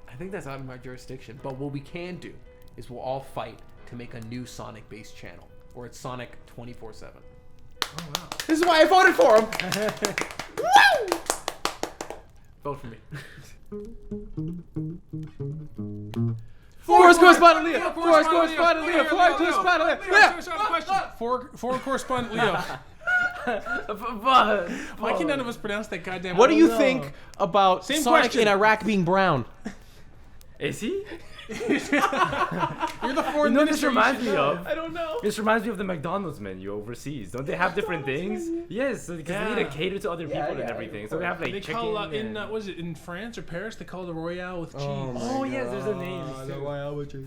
I think that's out of my jurisdiction. But what we can do is we'll all fight to make a new Sonic-based channel, or it's Sonic 24/7. Oh wow. This is why I voted for him. Woo! Vote for me. Forest correspondent Leo. Forest correspondent Leo. Forest correspondent Leo. Four correspondent Leo. Why can none of us pronounce that goddamn? What do you think about Same Sonic question. in Iraq being brown? Is he? You're the foreign This minister. reminds me of. I don't know. This reminds me of the McDonald's menu overseas. Don't they have different things? Yes, because they need to cater to other people and everything. So they have like They chicken. call and... was it in France or Paris? They call it a Royale with cheese. Oh yes, there's a name. The Royale with cheese.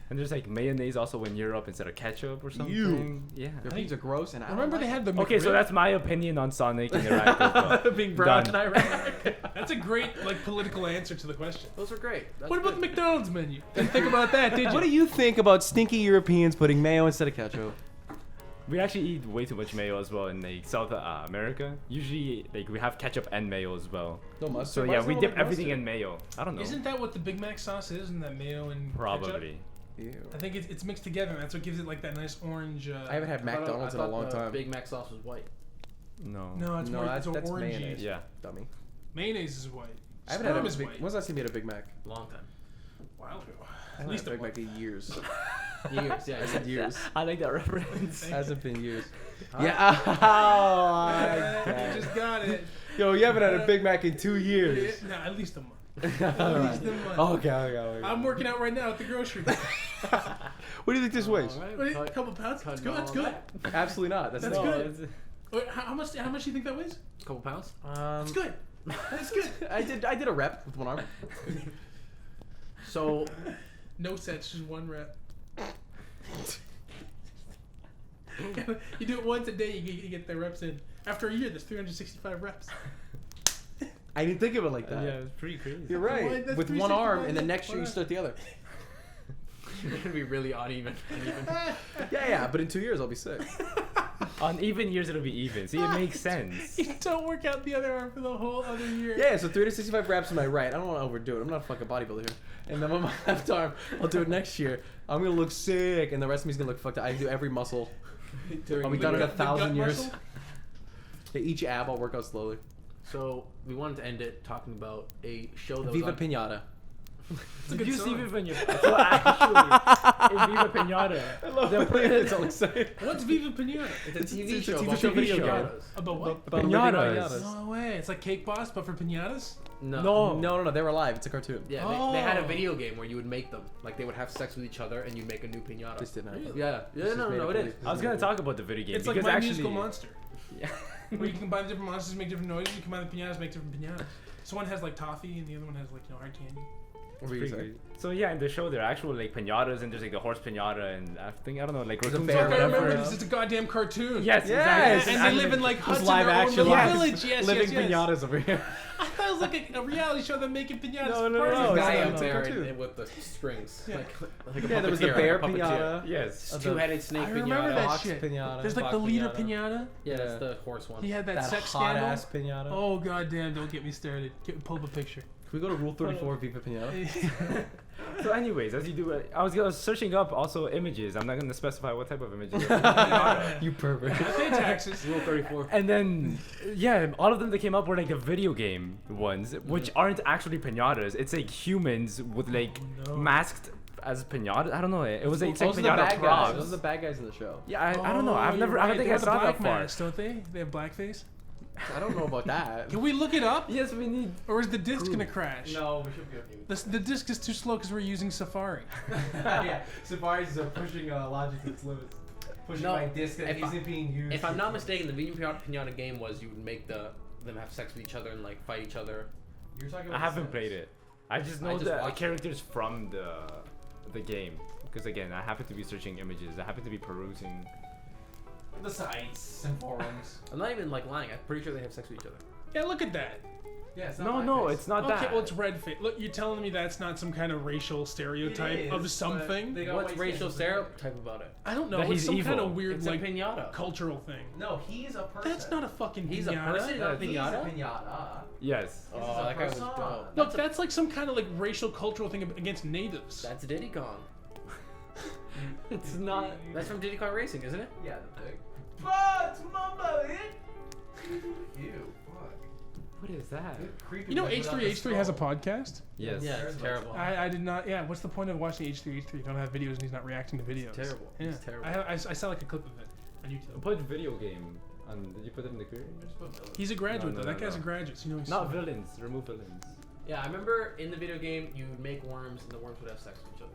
And there's like mayonnaise also in Europe instead of ketchup or something. Ew. Yeah. Their beans are gross, and I Remember they had the Okay, so McRib? that's my opinion on Sonic in Iraq. as well. being brown Done. in Iraq. That's a great like political answer to the question. Those are great. What about the McDonald's menu? Didn't think about that, did you? What do you think about stinky Europeans putting mayo instead of ketchup? We actually eat way too much mayo as well in like South America. Usually, like we have ketchup and mayo as well. No mustard. So Why yeah, is we there dip like everything mustard? in mayo. I don't know. Isn't that what the Big Mac sauce is? Isn't that mayo and Probably. ketchup? Ew. I think it's mixed together, and that's what gives it like that nice orange. I haven't had McDonald's in a long time. Big Mac sauce was white. No. No, it's more. It's that's orangey. mayonnaise. Yeah. Dummy. Mayonnaise is white. I haven't had Sperm a is big. white. When's the last time you had a Big Mac? Long time. Wow. At least a Big Mac in years. Years, yeah. Hasn't years. I like that reference. Hasn't been years. Yeah. Yeah. You just got it. Yo, you haven't had a Big Mac in 2 years. No, at least a month. Okay. I'm working out right now at the grocery. What do you think this weighs? A couple pounds. That's good. That's good. Absolutely not. That's not. good. Wait, how much? How much do you think that weighs? A couple pounds. That's good. That's good. I did a rep with one arm. So, no sets, just one rep. You do it once a day, you get the reps in. After a year, there's 365 reps. I didn't think of it like that. Yeah, it's pretty crazy. You're right. That's With one arm, and then 365 next year you start the other. you're gonna be really uneven. Yeah, but in 2 years I'll be sick. On even years, it'll be even. See, it makes sense. You don't work out the other arm for the whole other year. Yeah, so 365 reps on my right. I don't want to overdo it. I'm not a fucking bodybuilder here. And then on my left arm, I'll do it next year. I'm gonna look sick, and the rest of me's gonna look fucked up. I do every muscle. I'll be done in 1,000 years. Each ab I'll work out slowly. So we wanted to end it talking about a show that Viva was on... Pinata. Did you see Viva Pinata? So actually, in Viva Pinata, I love playing it. So excited. What's Viva Pinata? It's a TV It's a show TV about show video video games. About what? About Pinatas. No way. It's like Cake Boss, but for pinatas? No, they were alive. It's a cartoon. Yeah, they had a video game where you would make them. Like, they would have sex with each other, and you'd make a new pinata. This didn't happen. Yeah, This is no, made it up is. believe. I was gonna talk about the video game It's like because My actually, Musical Monster. Yeah. Where you can combine the different monsters, make different noises. You combine the pinatas, make different pinatas. So one has like toffee, and the other one has like hard candy. What were you saying? So yeah, in the show there are actual like pinatas, and there's like the horse pinata, and I don't know, like There's a raccoons bear, or I whatever. remember this is a goddamn cartoon. Yes, Yes! exactly. And they live in like huts live in their own action little lives. village. Yes, Living yes. pinatas over here. I thought it was like a reality show that making pinatas. No, for no, parties. no, Guy it's out a there cartoon. with the strings. Yeah. Like a Yeah, there was the puppeteer, bear like a puppeteer. pinata. Yes. Two-headed snake I remember pinata. that Fox shit. pinata. There's like Fox the leader pinata. pinata. Yeah, that's the horse one. He had that, That sex hot scandal. ass pinata. Oh goddamn! Don't get me started. Pull up a picture. Can we go to Rule 34 Viva Pinata? So anyways, as you do it, I was searching up also images. I'm not gonna specify what type of images. You pervert. I pay taxes. Rule 34. And then, yeah, all of them that came up were like the video game ones, which aren't actually pinatas. It's like humans with like masked as pinatas. I don't know. It was like, it's like Those are the pinata bad guys. props. Those are the bad guys in the show. Yeah, I don't know. I you're don't right. think They I wear the saw black that far. masks, don't they? They have blackface. I don't know about that. Can we look it up? Yes, we need. Or is the disc gonna crash? No, we should be okay. The disc is too slow because we're using Safari. Yeah, Safari's pushing logic to its limits. Pushing No, my disc that isn't being used. If I'm not mistaken, the Viva Pinata game was you would make them have sex with each other and like fight each other. You're talking I about haven't played it. I just know just the watched it. characters from the game. Because again, I happen to be searching images. I happen to be perusing. the sites and forums. I'm not even like lying. I'm pretty sure they have sex with each other. Yeah, look at that. Yeah, it's No, blackface. it's not Okay, that. well, it's red face. Look, you're telling me that's not some kind of racial stereotype It of is, something? but they got What's white racial skins. stereotype about it? I don't know. That It's he's some kind evil. of weird, It's like, a pinata. cultural thing. No, he's a person. That's not a fucking He's a pinata. person? Not a He's pinata? a pinata. Yes. This is Oh, a that guy was person. dope. Look, that's like some kind of like racial cultural thing against natives. That's Diddy Kong. It's not. That's from Diddy Kong Racing, isn't it? Yeah, the thing. But mama, Ew, fuck. What is that? Creepy You know, boys without the H3H3 has a skull. podcast. Yes. Yeah, it's terrible. I did not. Yeah, what's the point of watching H3H3? You don't have videos and he's not reacting to videos. terrible. Yeah. It's terrible. I saw like a clip of it on YouTube. Put video game. Did you put it in the query? He's a graduate No, though. no, That guy's no. a graduate. So you know he's Not smart. villains. Remove villains. Yeah, I remember in the video game you would make worms and the worms would have sex with each other.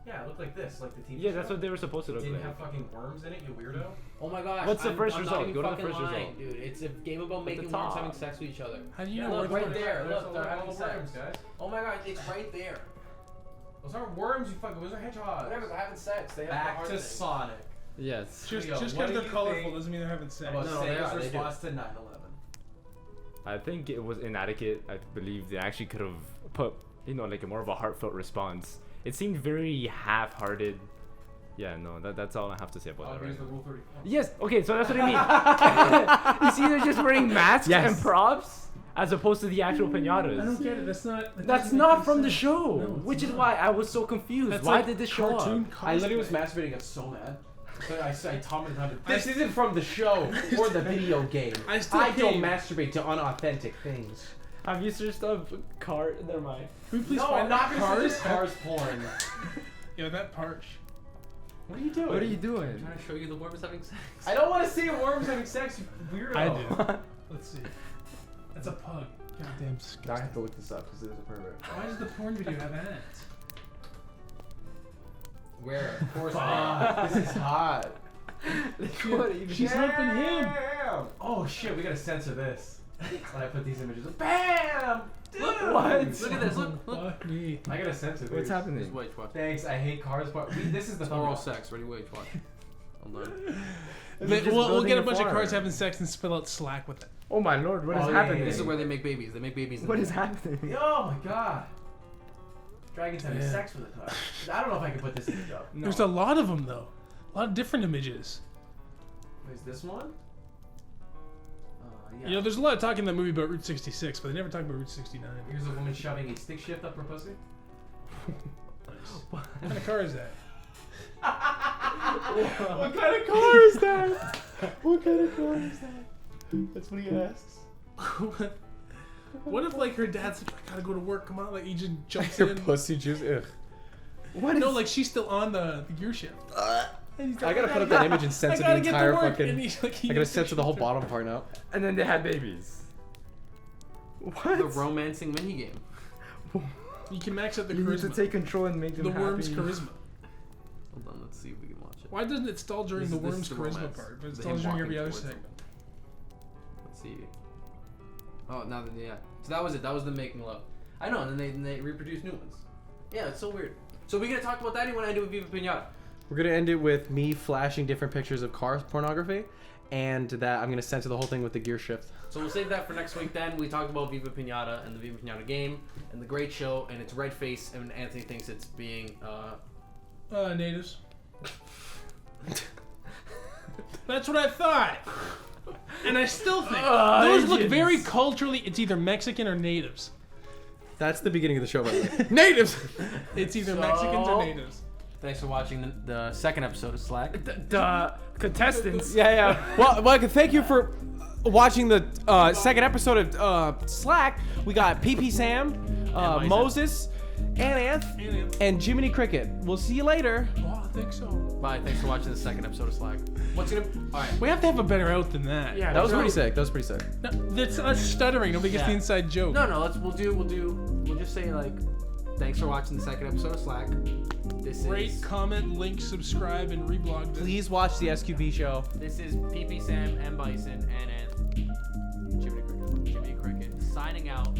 Yeah, it looked like this, like the TV Yeah, show. that's what they were supposed to look Didn't like. have fucking worms in it, you weirdo. Oh my gosh. What's the first I'm result? Not even Go to the fucking first lying, result. dude. It's a game about At the making worms top. having sex with each other. How do you Yeah, know look, where right there. There's Look, a they're lot having of sex. worms, guys. Oh my god, it's right there. Those aren't worms, you fucking. Those are hedgehogs. Whatever, they're having sex. They have the Back heart to thing. Sonic. Yes. Just Leo, because what do they're you colorful think doesn't mean they're having sex. About No, they Sega's are, they do. response to 9/11. I think it was inadequate. I believe they actually could have put, like a more of a heartfelt response. It seemed very half-hearted. Yeah, no, that's all I have to say about Oh, that. here's Right? the Rule 34. Yes. Okay, so that's what I mean. You see, they're just wearing masks Yes. and props as opposed to the actual pinatas. I don't get it. That's not. that That's doesn't not make from any the sense. show, No, it's which is not. why I was so confused. That's Why like did this show cartoon up? I literally was cosplay. masturbating, I got so mad. So I told him, this isn't from the show or the video game. I still don't came. masturbate to unauthentic things. Have you searched up car? Never mind. Can we please No, find I'm not gonna cars? say cars porn. Yeah, that part. What are you doing? What are you doing? I'm trying to show you the worms having sex. I don't want to see worms having sex, you weirdo. I do. Let's see. That's a pug. Goddamn Now I disgusting. have to look this up because it is a pervert. Why does the porn video have ads? Where? Of course. This is hot. She's helping him. Damn. Oh shit, we gotta censor this. When I put these images. Bam! Dude! Look at this. Look. Fuck me. I gotta censor these. What's Just happening? wait, watch. Thanks, I hate cars. This is the Oral thumbnail. sex. Ready? Wait, watch. Hold on. just We'll building get a a bunch of farm. cars having sex and spill out SLAC with it. Oh my lord, what is Oh, yeah, happening? yeah, This is where they make babies. They make babies. What is happening? Oh my god. Dragons having sex with a car. I don't know if I can put this in the job. There's a lot of them though. A lot of different images. Is this one? Yeah. You know, there's a lot of talk in that movie about Route 66, but they never talk about Route 69. Here's a woman shoving a stick shift up her pussy. What kind of car is that? What kind of car is that? What kind of car is that? That's what he asks. What if like her dad's like, I gotta go to work, come on, like he just jumps in. pussy juice. Ugh. What? No, like she's still on the gear shift. And he's I like, gotta put up that image and censor the gotta get to entire work," fucking. and he's like, he I gotta gets censor the whole shit bottom part now. And then they had babies. What? The romancing minigame. You can max out the You need to charisma. take control and make them The happy. worm's charisma. Hold on. Let's see if we can watch it. Why doesn't it stall during This the is worm's the charisma romance. part, but it The stalls him during every walking other towards segment? Let's see. Oh, now then, yeah. So that was it. That was the making love. I know, and then they reproduced new ones. Yeah, it's so weird. So we gonna talk about that? You want to do with Viva Pinata? We're gonna end it with me flashing different pictures of car pornography, and that I'm gonna censor the whole thing with the gear shift. So we'll save that for next week. Then we talked about Viva Pinata and the Viva Pinata game and the great show, and it's red face, and Anthony thinks it's being Natives. That's what I thought. And I still think those look very culturally. It's either Mexican or natives. That's the beginning of the show, by the way. Natives. It's either Mexicans or natives. Thanks for watching the second episode of SLAC. The contestants. Yeah. Well, thank you for watching the second episode of Slack. We got PP Sam, Moses, and Anth, and Jiminy Cricket. We'll see you later. Oh, I think so. Bye. Thanks for watching the second episode of SLAC. What's gonna? All right. We have to have a better out than that. Yeah, That was pretty sick. That was pretty sick. No, that's us stuttering. Nobody gets the inside joke. No. We'll just say like, thanks for watching the second episode of SLAC. This Rate, is comment, link, subscribe, and reblog this. Please watch the SQB show. this is PP Sam and Bison and Jiminy Cricket signing out.